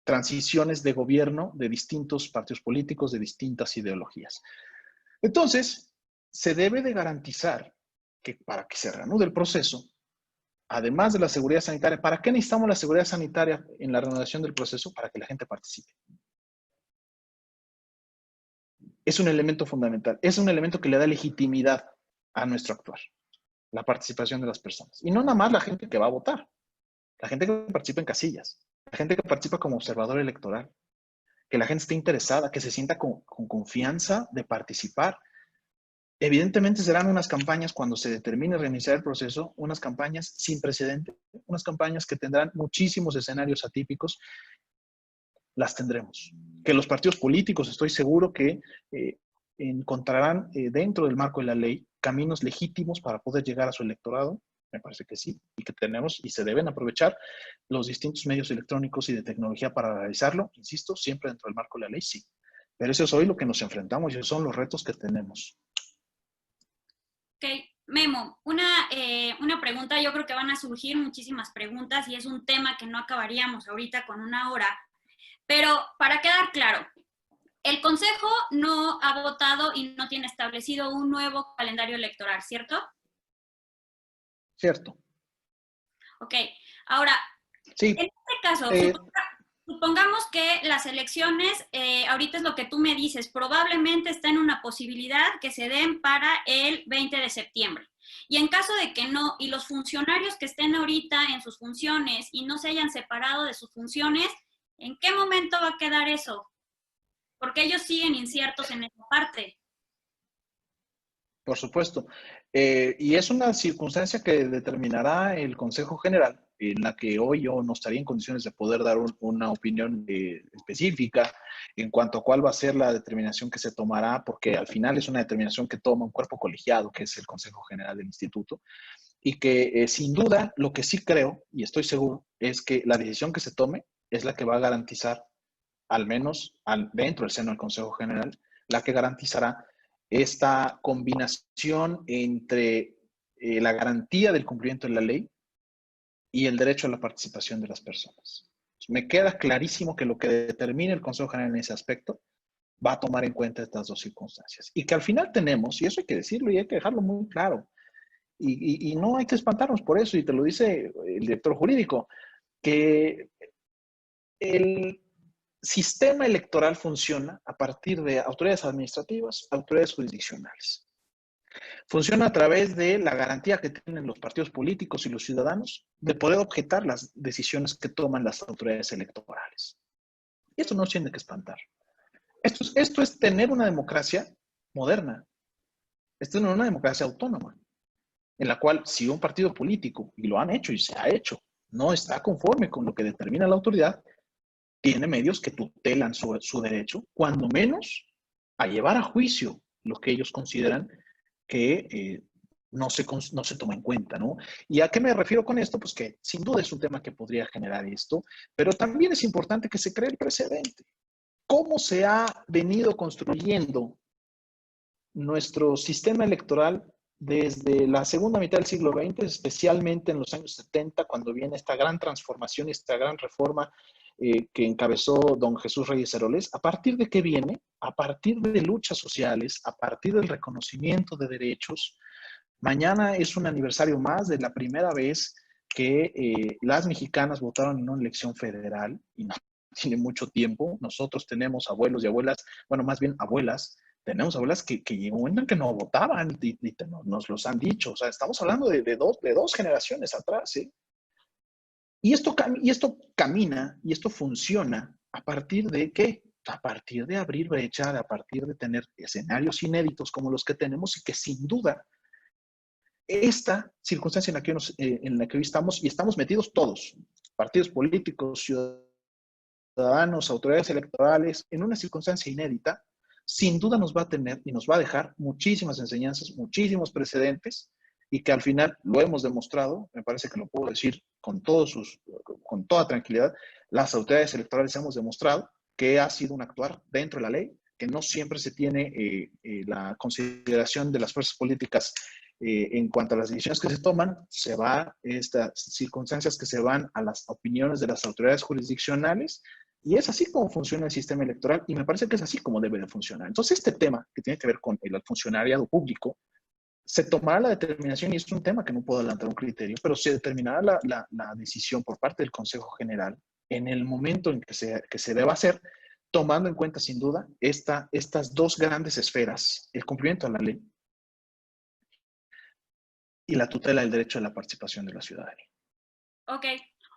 transiciones de gobierno de distintos partidos políticos, de distintas ideologías. Entonces, se debe de garantizar que para que se reanude el proceso, además de la seguridad sanitaria, ¿para qué necesitamos la seguridad sanitaria en la reanudación del proceso? Para que la gente participe. Es un elemento fundamental, es un elemento que le da legitimidad a nuestro actuar, la participación de las personas. Y no nada más la gente que va a votar, la gente que participa en casillas, la gente que participa como observador electoral, que la gente esté interesada, que se sienta con confianza de participar. Evidentemente serán unas campañas, cuando se determine reiniciar el proceso, unas campañas sin precedente, unas campañas que tendrán muchísimos escenarios atípicos, las tendremos. Que los partidos políticos, estoy seguro que encontrarán dentro del marco de la ley caminos legítimos para poder llegar a su electorado, me parece que sí, y que tenemos y se deben aprovechar los distintos medios electrónicos y de tecnología para realizarlo, insisto, siempre dentro del marco de la ley, sí. Pero eso es hoy lo que nos enfrentamos y esos son los retos que tenemos. Ok, Memo, una pregunta, yo creo que van a surgir muchísimas preguntas y es un tema que no acabaríamos ahorita con una hora, pero para quedar claro, el Consejo no ha votado y no tiene establecido un nuevo calendario electoral, ¿cierto? Cierto. Ok, ahora, Sí. en este caso, supongamos que las elecciones, ahorita es lo que tú me dices, probablemente está en una posibilidad que se den para el 20 de septiembre. Y en caso de que no, y los funcionarios que estén ahorita en sus funciones y no se hayan separado de sus funciones, ¿en qué momento va a quedar eso? Porque ellos siguen inciertos en esa parte. Por supuesto. Y es una circunstancia que determinará el Consejo General, en la que hoy yo no estaría en condiciones de poder dar una opinión específica en cuanto a cuál va a ser la determinación que se tomará, porque al final es una determinación que toma un cuerpo colegiado, que es el Consejo General del Instituto, y que sin duda lo que sí creo, y estoy seguro, es que la decisión que se tome es la que va a garantizar, al menos dentro del seno del Consejo General, la que garantizará esta combinación entre la garantía del cumplimiento de la ley y el derecho a la participación de las personas. Me queda clarísimo que lo que determine el Consejo General en ese aspecto va a tomar en cuenta estas dos circunstancias. Y que al final tenemos, y eso hay que decirlo y hay que dejarlo muy claro, y no hay que espantarnos por eso, y te lo dice el director jurídico, que el sistema electoral funciona a partir de autoridades administrativas, autoridades jurisdiccionales. Funciona a través de la garantía que tienen los partidos políticos y los ciudadanos de poder objetar las decisiones que toman las autoridades electorales. Y esto no tiene que espantar. Esto es tener una democracia moderna. Esto es una democracia autónoma, en la cual si un partido político, y lo han hecho y se ha hecho, no está conforme con lo que determina la autoridad, tiene medios que tutelan su derecho, cuando menos a llevar a juicio lo que ellos consideran que no se toma en cuenta, ¿no? ¿Y a qué me refiero con esto? Pues que sin duda es un tema que podría generar esto, pero también es importante que se cree el precedente. ¿Cómo se ha venido construyendo nuestro sistema electoral desde la segunda mitad del siglo XX, especialmente en los años 70, cuando viene esta gran transformación y esta gran reforma que encabezó don Jesús Reyes Heroles? ¿A partir de qué viene? A partir de luchas sociales, a partir del reconocimiento de derechos. Mañana es un aniversario más de la primera vez que las mexicanas votaron en una elección federal, y no tiene mucho tiempo. Nosotros tenemos abuelos y abuelas, bueno, más bien abuelas, tenemos abuelas que llegó un momento en que no votaban y nos los han dicho. O sea, estamos hablando de dos generaciones atrás, ¿sí? Y esto camina y esto funciona a partir de ¿qué? A partir de abrir brecha, a partir de tener escenarios inéditos como los que tenemos, y que sin duda esta circunstancia en la que hoy estamos, y estamos metidos todos, partidos políticos, ciudadanos, autoridades electorales, en una circunstancia inédita, sin duda nos va a tener y nos va a dejar muchísimas enseñanzas, muchísimos precedentes, y que al final lo hemos demostrado, me parece que lo puedo decir con toda tranquilidad, las autoridades electorales hemos demostrado que ha sido un actuar dentro de la ley, que no siempre se tiene la consideración de las fuerzas políticas en cuanto a las decisiones que se toman, se va estas circunstancias que se van a las opiniones de las autoridades jurisdiccionales, y es así como funciona el sistema electoral, y me parece que es así como debe de funcionar. Entonces, este tema que tiene que ver con el funcionariado público, se tomará la determinación, y es un tema que no puedo adelantar un criterio, pero se determinará la decisión por parte del Consejo General en el momento en que se deba hacer, tomando en cuenta sin duda estas dos grandes esferas: el cumplimiento de la ley y la tutela del derecho a la participación de la ciudadanía. Ok.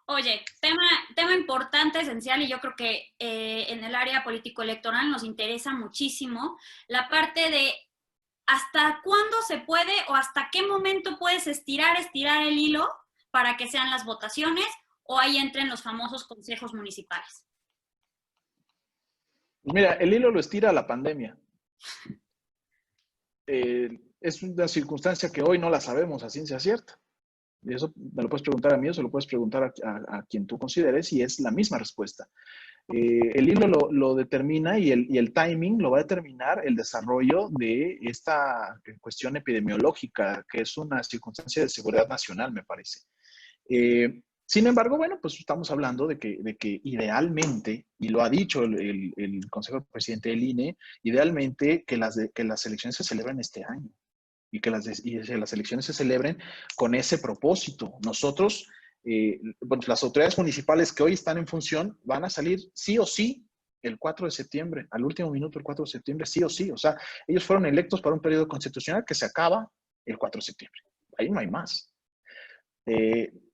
Oye, tema importante, esencial, y yo creo que en el área político-electoral nos interesa muchísimo la parte de hasta cuándo se puede o hasta qué momento puedes estirar el hilo para que sean las votaciones o ahí entren los famosos consejos municipales. Pues mira, el hilo lo estira la pandemia. Es una circunstancia que hoy no la sabemos a ciencia cierta. Y eso me lo puedes preguntar a mí o se lo puedes preguntar a quien tú consideres y es la misma respuesta. El hilo lo determina y el timing lo va a determinar el desarrollo de esta cuestión epidemiológica, que es una circunstancia de seguridad nacional, me parece. Sin embargo, bueno, pues estamos hablando de que idealmente, y lo ha dicho el Consejo Presidente del INE, idealmente que las elecciones se celebren este año y que las elecciones se celebren con ese propósito. Nosotros, bueno, las autoridades municipales que hoy están en función van a salir sí o sí el 4 de septiembre, al último minuto el 4 de septiembre, sí o sí. O sea, ellos fueron electos para un periodo constitucional que se acaba el 4 de septiembre. Ahí no hay más.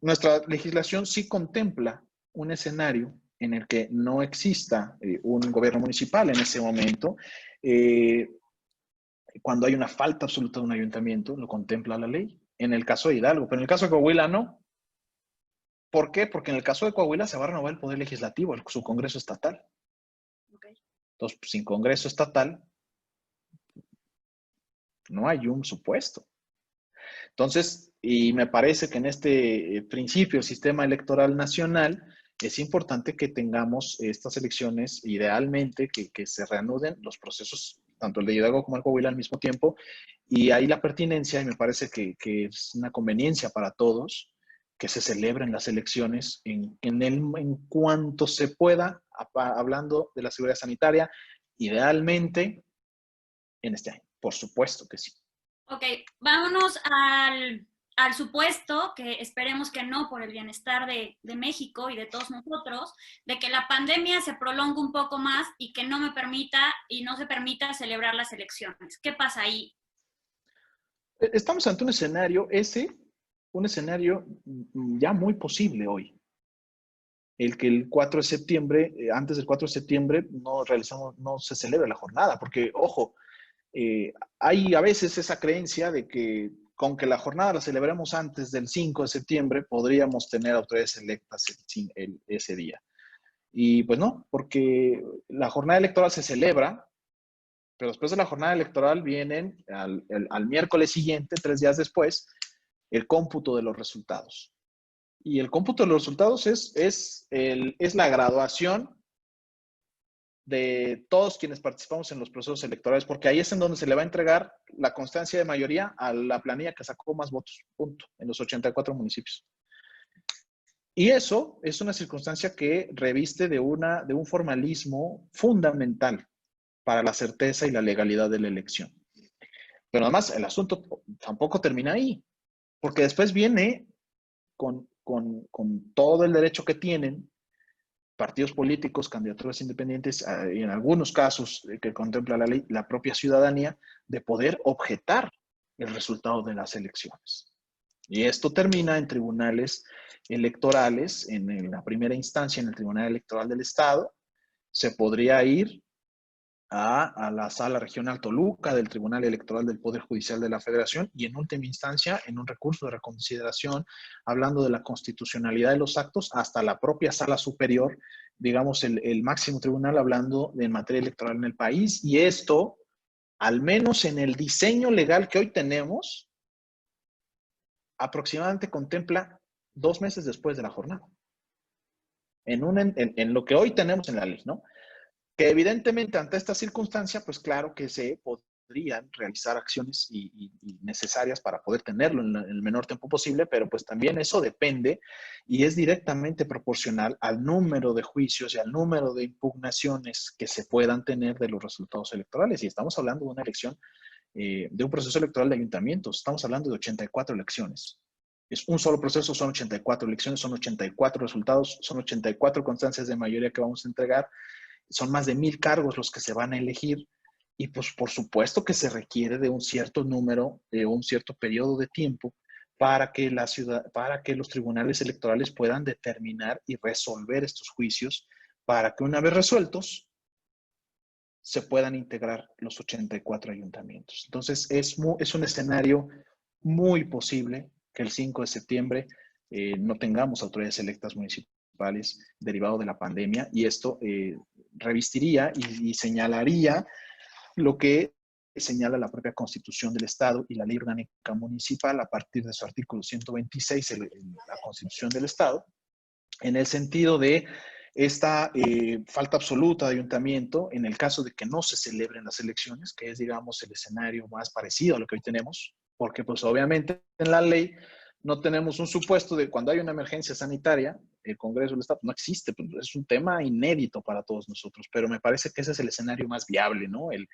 Nuestra legislación sí contempla un escenario en el que no exista un gobierno municipal en ese momento. Cuando hay una falta absoluta de un ayuntamiento, lo contempla la ley. En el caso de Hidalgo, pero en el caso de Coahuila no. ¿Por qué? Porque en el caso de Coahuila se va a renovar el poder legislativo, su Congreso estatal. Okay. Entonces, sin Congreso estatal, no hay un supuesto. Entonces, y me parece que en este principio, sistema electoral nacional, es importante que tengamos estas elecciones, idealmente, que se reanuden los procesos, tanto el de Hidalgo como el Coahuila al mismo tiempo, y ahí la pertinencia, y me parece que es una conveniencia para todos, que se celebren las elecciones en cuanto se pueda, hablando de la seguridad sanitaria, idealmente en este año. Por supuesto que sí. Ok, vámonos al supuesto, que esperemos que no, por el bienestar de México y de todos nosotros, de que la pandemia se prolongue un poco más y que no me permita y no se permita celebrar las elecciones. ¿Qué pasa ahí? Estamos ante un escenario ya muy posible hoy. El que el 4 de septiembre, antes del 4 de septiembre, no se celebra la jornada, porque, ojo, hay a veces esa creencia de que con que la jornada la celebremos antes del 5 de septiembre, podríamos tener autoridades electas ese día. Y pues no, porque la jornada electoral se celebra, pero después de la jornada electoral vienen al miércoles siguiente, 3 días después, el cómputo de los resultados. Y el cómputo de los resultados es la graduación de todos quienes participamos en los procesos electorales, porque ahí es en donde se le va a entregar la constancia de mayoría a la planilla que sacó más votos, punto, en los 84 municipios. Y eso es una circunstancia que reviste de un formalismo fundamental para la certeza y la legalidad de la elección. Pero además el asunto tampoco termina ahí, porque después viene con todo el derecho que tienen partidos políticos, candidaturas independientes, y en algunos casos que contempla la ley, la propia ciudadanía, de poder objetar el resultado de las elecciones. Y esto termina en tribunales electorales, en la primera instancia en el Tribunal Electoral del Estado, se podría ir a la Sala Regional Toluca del Tribunal Electoral del Poder Judicial de la Federación y en última instancia en un recurso de reconsideración hablando de la constitucionalidad de los actos hasta la propia Sala Superior, digamos el máximo tribunal hablando de materia electoral en el país. Y esto, al menos en el diseño legal que hoy tenemos, aproximadamente contempla 2 meses después de la jornada. En lo que hoy tenemos en la ley, ¿no? Que evidentemente ante esta circunstancia, pues claro que se podrían realizar acciones y necesarias para poder tenerlo en el menor tiempo posible, pero pues también eso depende y es directamente proporcional al número de juicios y al número de impugnaciones que se puedan tener de los resultados electorales. Y estamos hablando de una elección, de un proceso electoral de ayuntamientos, estamos hablando de 84 elecciones. Es un solo proceso, son 84 elecciones, son 84 resultados, son 84 constancias de mayoría que vamos a entregar. Son más de 1,000 cargos los que se van a elegir y pues por supuesto que se requiere de un cierto número, un cierto periodo de tiempo para que los tribunales electorales puedan determinar y resolver estos juicios, para que una vez resueltos, se puedan integrar los 84 ayuntamientos. Entonces, es un escenario muy posible que el 5 de septiembre no tengamos autoridades electas municipales derivado de la pandemia, y esto revestiría y señalaría lo que señala la propia Constitución del Estado y la Ley Orgánica Municipal a partir de su artículo 126, la Constitución del Estado, en el sentido de esta falta absoluta de ayuntamiento en el caso de que no se celebren las elecciones, que es, digamos, el escenario más parecido a lo que hoy tenemos, porque pues obviamente en la ley no tenemos un supuesto de cuando hay una emergencia sanitaria, el Congreso del Estado no existe, pues es un tema inédito para todos nosotros, pero me parece que ese es el escenario más viable, ¿no? El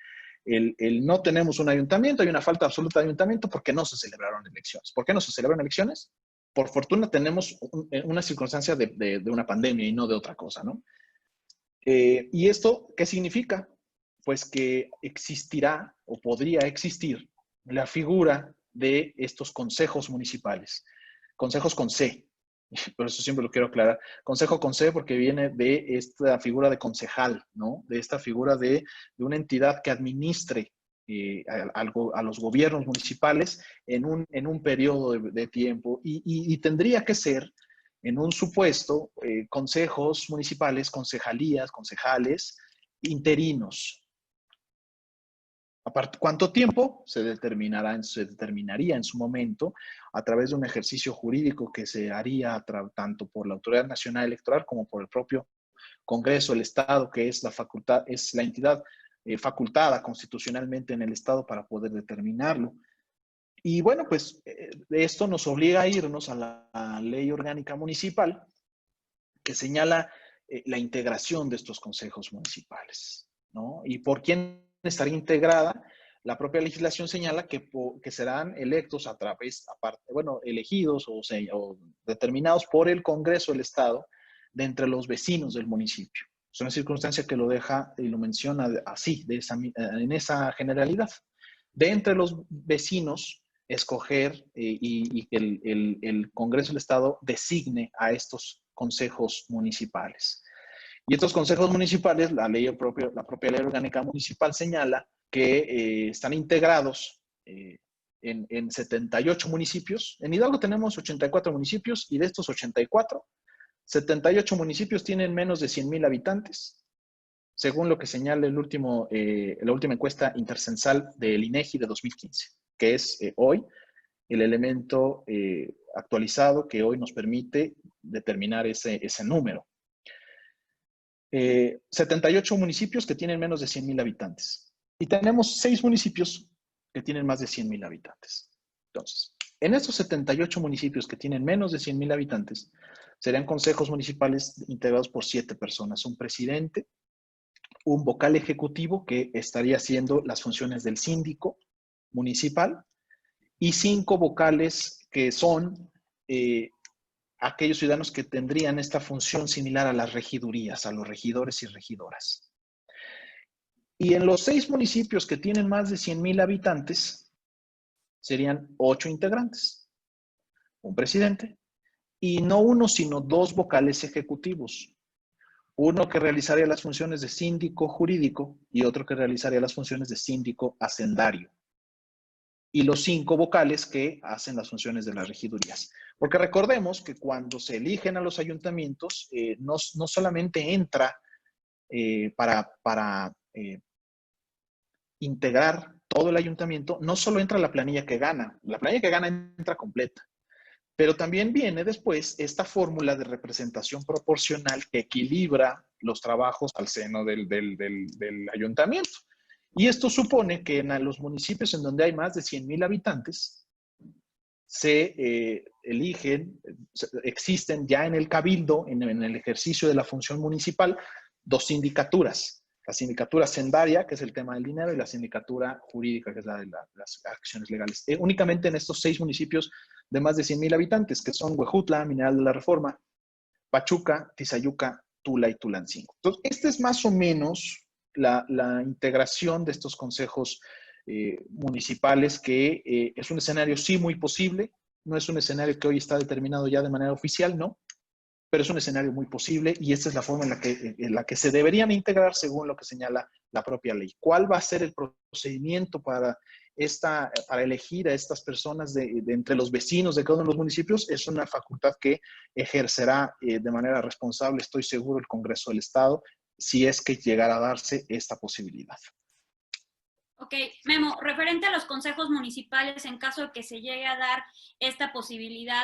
no tenemos un ayuntamiento, hay una falta absoluta de ayuntamiento porque no se celebraron elecciones. ¿Por qué no se celebraron elecciones? Por fortuna tenemos una circunstancia de una pandemia y no de otra cosa, ¿no? ¿Y esto qué significa? Pues que existirá o podría existir la figura de estos consejos municipales, consejos con C, por eso siempre lo quiero aclarar, consejo con C porque viene de esta figura de concejal, ¿no? De esta figura de una entidad que administre a los gobiernos municipales en un periodo de tiempo y tendría que ser, en un supuesto, consejos municipales, concejalías, concejales, interinos. ¿Cuánto tiempo? Se determinaría en su momento a través de un ejercicio jurídico que se haría tanto por la Autoridad Nacional Electoral como por el propio Congreso del Estado, que es la entidad facultada constitucionalmente en el Estado para poder determinarlo. Y bueno, pues esto nos obliga a irnos a la Ley Orgánica Municipal, que señala la integración de estos consejos municipales, ¿no? ¿Y por quién estaría integrada? La propia legislación señala que serán electos elegidos o determinados por el Congreso del Estado de entre los vecinos del municipio. Es una circunstancia que lo deja y lo menciona así, en esa generalidad. De entre los vecinos, escoger y que el Congreso del Estado designe a estos consejos municipales. Y estos consejos municipales, la propia Ley Orgánica Municipal señala que están integrados en 78 municipios. En Hidalgo tenemos 84 municipios y de estos 84, 78 municipios tienen menos de 100,000 habitantes, según lo que señala la última encuesta intercensal del INEGI de 2015, que es hoy el elemento actualizado que hoy nos permite determinar ese número. 78 municipios que tienen menos de 100,000 habitantes. Y tenemos 6 municipios que tienen más de 100,000 habitantes. Entonces, en estos 78 municipios que tienen menos de 100,000 habitantes, serían consejos municipales integrados por 7 personas, un presidente, un vocal ejecutivo que estaría haciendo las funciones del síndico municipal y 5 vocales que son aquellos ciudadanos que tendrían esta función similar a las regidurías, a los regidores y regidoras. Y en los 6 municipios que tienen más de 100,000 habitantes, serían 8 integrantes, un presidente, y no uno, sino 2 vocales ejecutivos. Uno que realizaría las funciones de síndico jurídico y otro que realizaría las funciones de síndico hacendario. Y los 5 vocales que hacen las funciones de las regidurías. Porque recordemos que cuando se eligen a los ayuntamientos, no solamente entra para integrar todo el ayuntamiento, no solo entra la planilla que gana entra completa, pero también viene después esta fórmula de representación proporcional que equilibra los trabajos al seno del ayuntamiento. Y esto supone que en los municipios en donde hay más de 100,000 habitantes, se existen ya en el cabildo, en el ejercicio de la función municipal, 2 sindicaturas. La sindicatura sendaria, que es el tema del dinero, y la sindicatura jurídica, que es la de las acciones legales. Únicamente en estos 6 municipios de más de 100,000 habitantes, que son Huejutla, Mineral de la Reforma, Pachuca, Tizayuca, Tula y Tulancingo. Entonces, esta es más o menos la integración de estos consejos municipales, que es un escenario sí muy posible, no es un escenario que hoy está determinado ya de manera oficial, ¿no? Pero es un escenario muy posible y esta es la forma en la que se deberían integrar según lo que señala la propia ley. ¿Cuál va a ser el procedimiento para elegir a estas personas de entre los vecinos de cada uno de los municipios? Es una facultad que ejercerá de manera responsable, estoy seguro, el Congreso del Estado, si es que llegara a darse esta posibilidad. Ok, Memo, referente a los consejos municipales, en caso de que se llegue a dar esta posibilidad,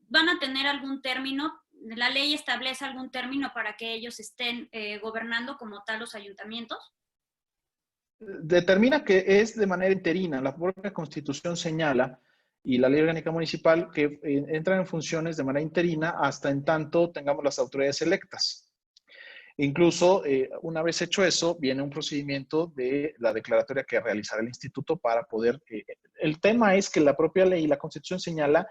¿van a tener algún término? ¿La ley establece algún término para que ellos estén gobernando como tal los ayuntamientos? Determina que es de manera interina. La propia Constitución señala y la Ley Orgánica Municipal que entran en funciones de manera interina hasta en tanto tengamos las autoridades electas. Incluso, una vez hecho eso, viene un procedimiento de la declaratoria que realizará el instituto para poder... el tema es que la propia ley y la Constitución señala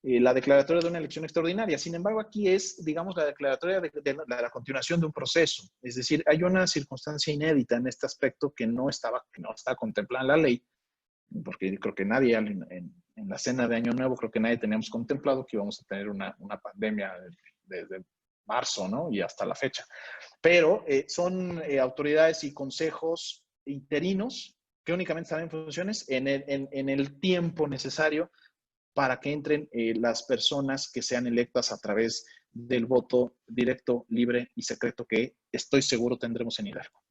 la declaratoria de una elección extraordinaria. Sin embargo, aquí es, digamos, la declaratoria de la continuación de un proceso. Es decir, hay una circunstancia inédita en este aspecto que no está contemplada en la ley, porque creo que nadie en la cena de Año Nuevo, creo que nadie teníamos contemplado que íbamos a tener una pandemia desde marzo, ¿no? Y hasta la fecha. Pero son autoridades y consejos interinos que únicamente están en funciones en el tiempo necesario para que entren las personas que sean electas a través del voto directo, libre y secreto que estoy seguro tendremos en Hidalgo.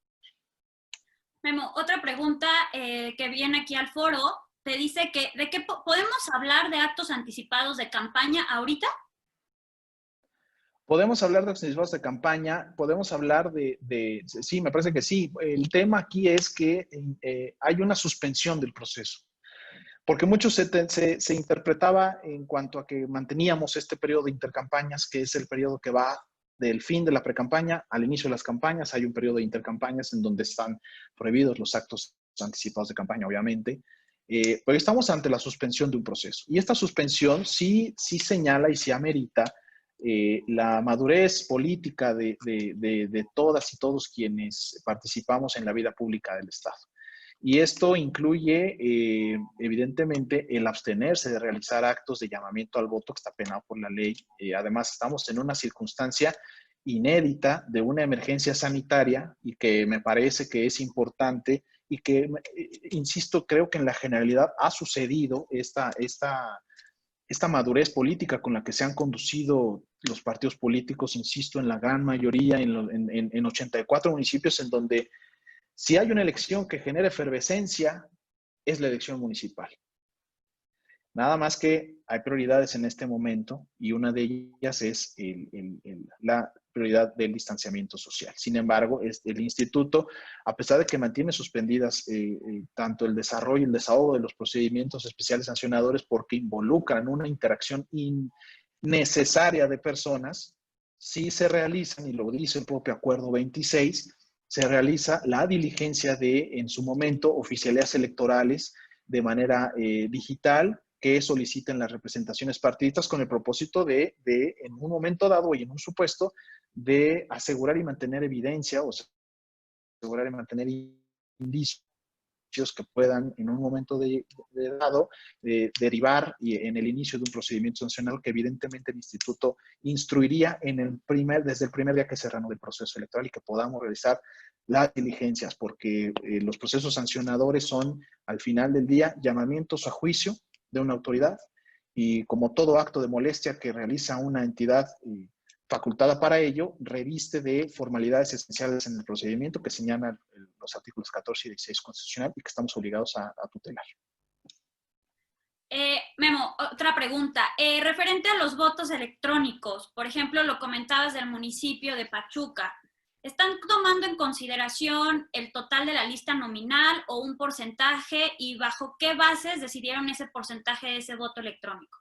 Memo, otra pregunta que viene aquí al foro, te dice que ¿de qué podemos hablar de actos anticipados de campaña ahorita? Podemos hablar de anticipados de campaña, podemos hablar sí, me parece que sí. El tema aquí es que hay una suspensión del proceso, porque mucho se interpretaba en cuanto a que manteníamos este periodo de intercampañas, que es el periodo que va del fin de la precampaña al inicio de las campañas. Hay un periodo de intercampañas en donde están prohibidos los actos anticipados de campaña, obviamente, pero estamos ante la suspensión de un proceso. Y esta suspensión sí señala y sí amerita la madurez política de todas y todos quienes participamos en la vida pública del Estado. Y esto incluye, evidentemente, el abstenerse de realizar actos de llamamiento al voto que está penado por la ley. Además, estamos en una circunstancia inédita de una emergencia sanitaria y que me parece que es importante y que, insisto, creo que en la generalidad ha sucedido esta madurez política con la que se han conducido los partidos políticos, insisto, en la gran mayoría, en 84 municipios en donde si hay una elección que genera efervescencia, es la elección municipal. Nada más que hay prioridades en este momento y una de ellas es la prioridad del distanciamiento social. Sin embargo, el instituto, a pesar de que mantiene suspendidas tanto el desarrollo y el desahogo de los procedimientos especiales sancionadores porque involucran una interacción innecesaria de personas, sí se realizan, y lo dice el propio Acuerdo 26, se realiza la diligencia de, en su momento, oficialías electorales de manera digital que soliciten las representaciones partidistas con el propósito de, en un momento dado y en un supuesto, de asegurar y mantener evidencia o asegurar y mantener indicios que puedan en un momento dado derivar en el inicio de un procedimiento sancionador que evidentemente el instituto instruiría desde el primer día que se reanude el proceso electoral y que podamos realizar las diligencias, porque los procesos sancionadores son al final del día llamamientos a juicio de una autoridad y como todo acto de molestia que realiza una entidad facultada para ello, reviste de formalidades esenciales en el procedimiento que señalan los artículos 14 y 16 constitucional y que estamos obligados a tutelar. Memo, otra pregunta. Referente a los votos electrónicos, por ejemplo, lo comentabas del municipio de Pachuca, ¿están tomando en consideración el total de la lista nominal o un porcentaje y bajo qué bases decidieron ese porcentaje de ese voto electrónico?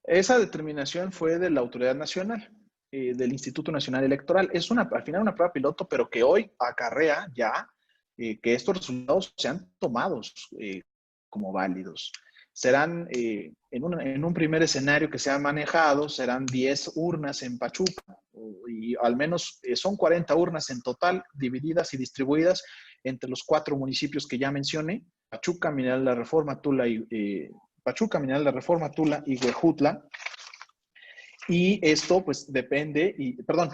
Esa determinación fue de la Autoridad Nacional, del Instituto Nacional Electoral. Es al final una prueba piloto, pero que hoy acarrea ya que estos resultados sean tomados como válidos. Serán, en un primer escenario que se ha manejado, serán 10 urnas en Pachuca, y al menos son 40 urnas en total, divididas y distribuidas entre los 4 municipios que ya mencioné, Pachuca, Mineral de la Reforma, Tula y Pachuca, Mineral de Reforma, Tula y Huejutla. Y esto pues depende,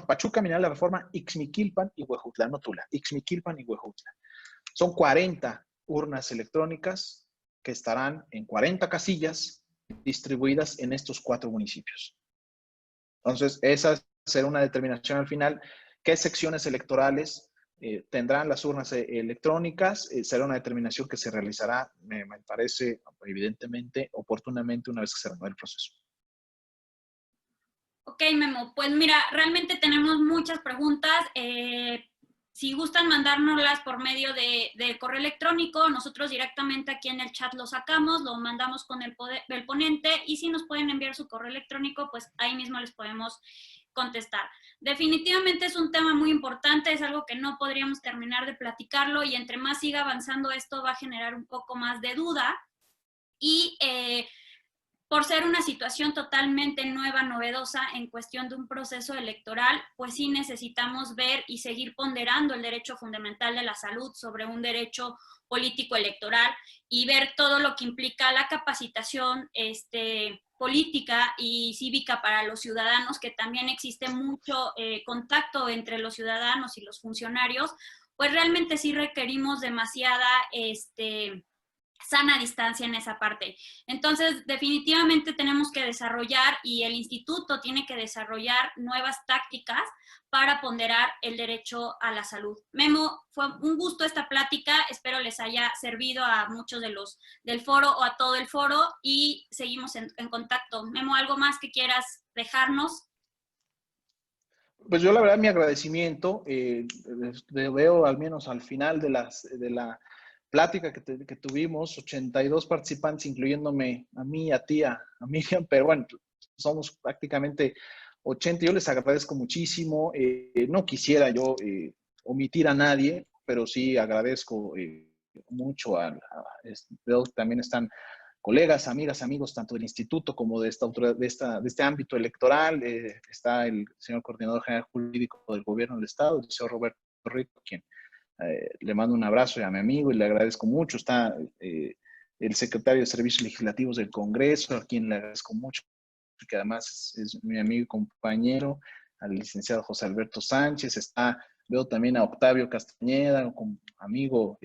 Pachuca, Mineral de Reforma, Ixmiquilpan y Huejutla, no Tula, Ixmiquilpan y Huejutla. Son 40 urnas electrónicas que estarán en 40 casillas distribuidas en estos 4 municipios. Entonces, esa será una determinación al final. ¿Qué secciones electorales tendrán las urnas electrónicas? Será una determinación que se realizará, me parece, evidentemente, oportunamente, una vez que se renueve el proceso. Ok, Memo, pues mira, realmente tenemos muchas preguntas. Si gustan mandárnoslas por medio de correo electrónico, nosotros directamente aquí en el chat lo sacamos, lo mandamos con el ponente, y si nos pueden enviar su correo electrónico, pues ahí mismo les podemos contestar. Definitivamente es un tema muy importante, es algo que no podríamos terminar de platicarlo, y entre más siga avanzando esto va a generar un poco más de duda, y por ser una situación totalmente nueva, novedosa en cuestión de un proceso electoral, pues sí necesitamos ver y seguir ponderando el derecho fundamental de la salud sobre un derecho político electoral, y ver todo lo que implica la capacitación política y cívica para los ciudadanos, que también existe mucho contacto entre los ciudadanos y los funcionarios, pues realmente sí requerimos demasiada sana distancia en esa parte. Entonces, definitivamente tenemos que desarrollar, y el instituto tiene que desarrollar nuevas tácticas para ponderar el derecho a la salud. Memo, fue un gusto esta plática, espero les haya servido a muchos de los del foro o a todo el foro, y seguimos en contacto. Memo, ¿algo más que quieras dejarnos? Pues yo la verdad mi agradecimiento, veo al menos al final de la plática que tuvimos, 82 participantes, incluyéndome a mí, a ti, a Miriam, pero bueno, somos prácticamente 80. Yo les agradezco muchísimo. No quisiera yo omitir a nadie, pero sí agradezco mucho veo que también están colegas, amigas, amigos, tanto del instituto como de este ámbito electoral. Está el señor coordinador general jurídico del gobierno del estado, el señor Roberto Rico, quien le mando un abrazo a mi amigo y le agradezco mucho. Está el secretario de Servicios Legislativos del Congreso, a quien le agradezco mucho, que además es mi amigo y compañero, al licenciado José Alberto Sánchez. Veo también a Octavio Castañeda, un amigo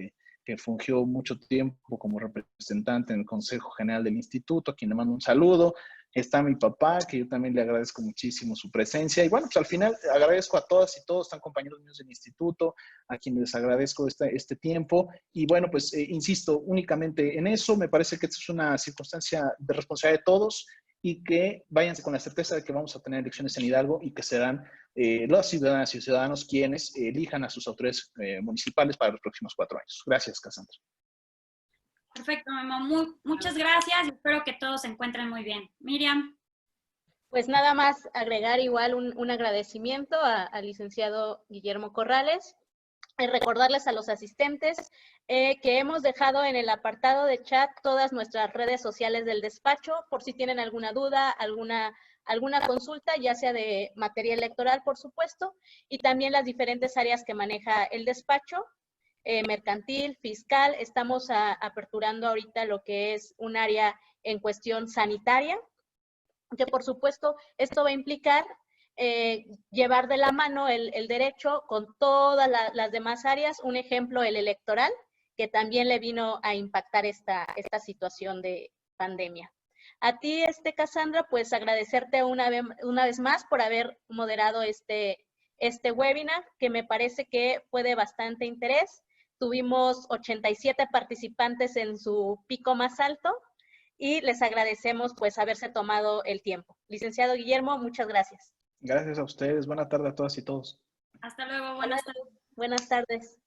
que fungió mucho tiempo como representante en el Consejo General del Instituto, a quien le mando un saludo. Está mi papá, que yo también le agradezco muchísimo su presencia. Y bueno, pues al final agradezco a todas y todos, están compañeros míos del instituto, a quienes les agradezco este tiempo. Y bueno, pues insisto únicamente en eso. Me parece que esta es una circunstancia de responsabilidad de todos, y que váyanse con la certeza de que vamos a tener elecciones en Hidalgo, y que serán las ciudadanas y ciudadanos quienes elijan a sus autoridades municipales para los próximos 4 años. Gracias, Cassandra. Perfecto, Memo. Muchas gracias. Espero que todos se encuentren muy bien. Miriam. Pues nada más agregar igual un agradecimiento al licenciado Guillermo Corrales. Recordarles a los asistentes que hemos dejado en el apartado de chat todas nuestras redes sociales del despacho, por si tienen alguna duda, alguna consulta, ya sea de materia electoral, por supuesto, y también las diferentes áreas que maneja el despacho, mercantil, fiscal. Estamos aperturando ahorita lo que es un área en cuestión sanitaria, que por supuesto esto va a implicar llevar de la mano el derecho con todas las demás áreas. Un ejemplo, el electoral, que también le vino a impactar esta situación de pandemia. A ti, Cassandra, pues agradecerte una vez más por haber moderado este webinar, que me parece que fue de bastante interés. Tuvimos 87 participantes en su pico más alto, y les agradecemos pues haberse tomado el tiempo. Licenciado Guillermo, muchas gracias. Gracias a ustedes. Buena tarde a todas y todos. Hasta luego. Buenas tardes. Buenas tardes.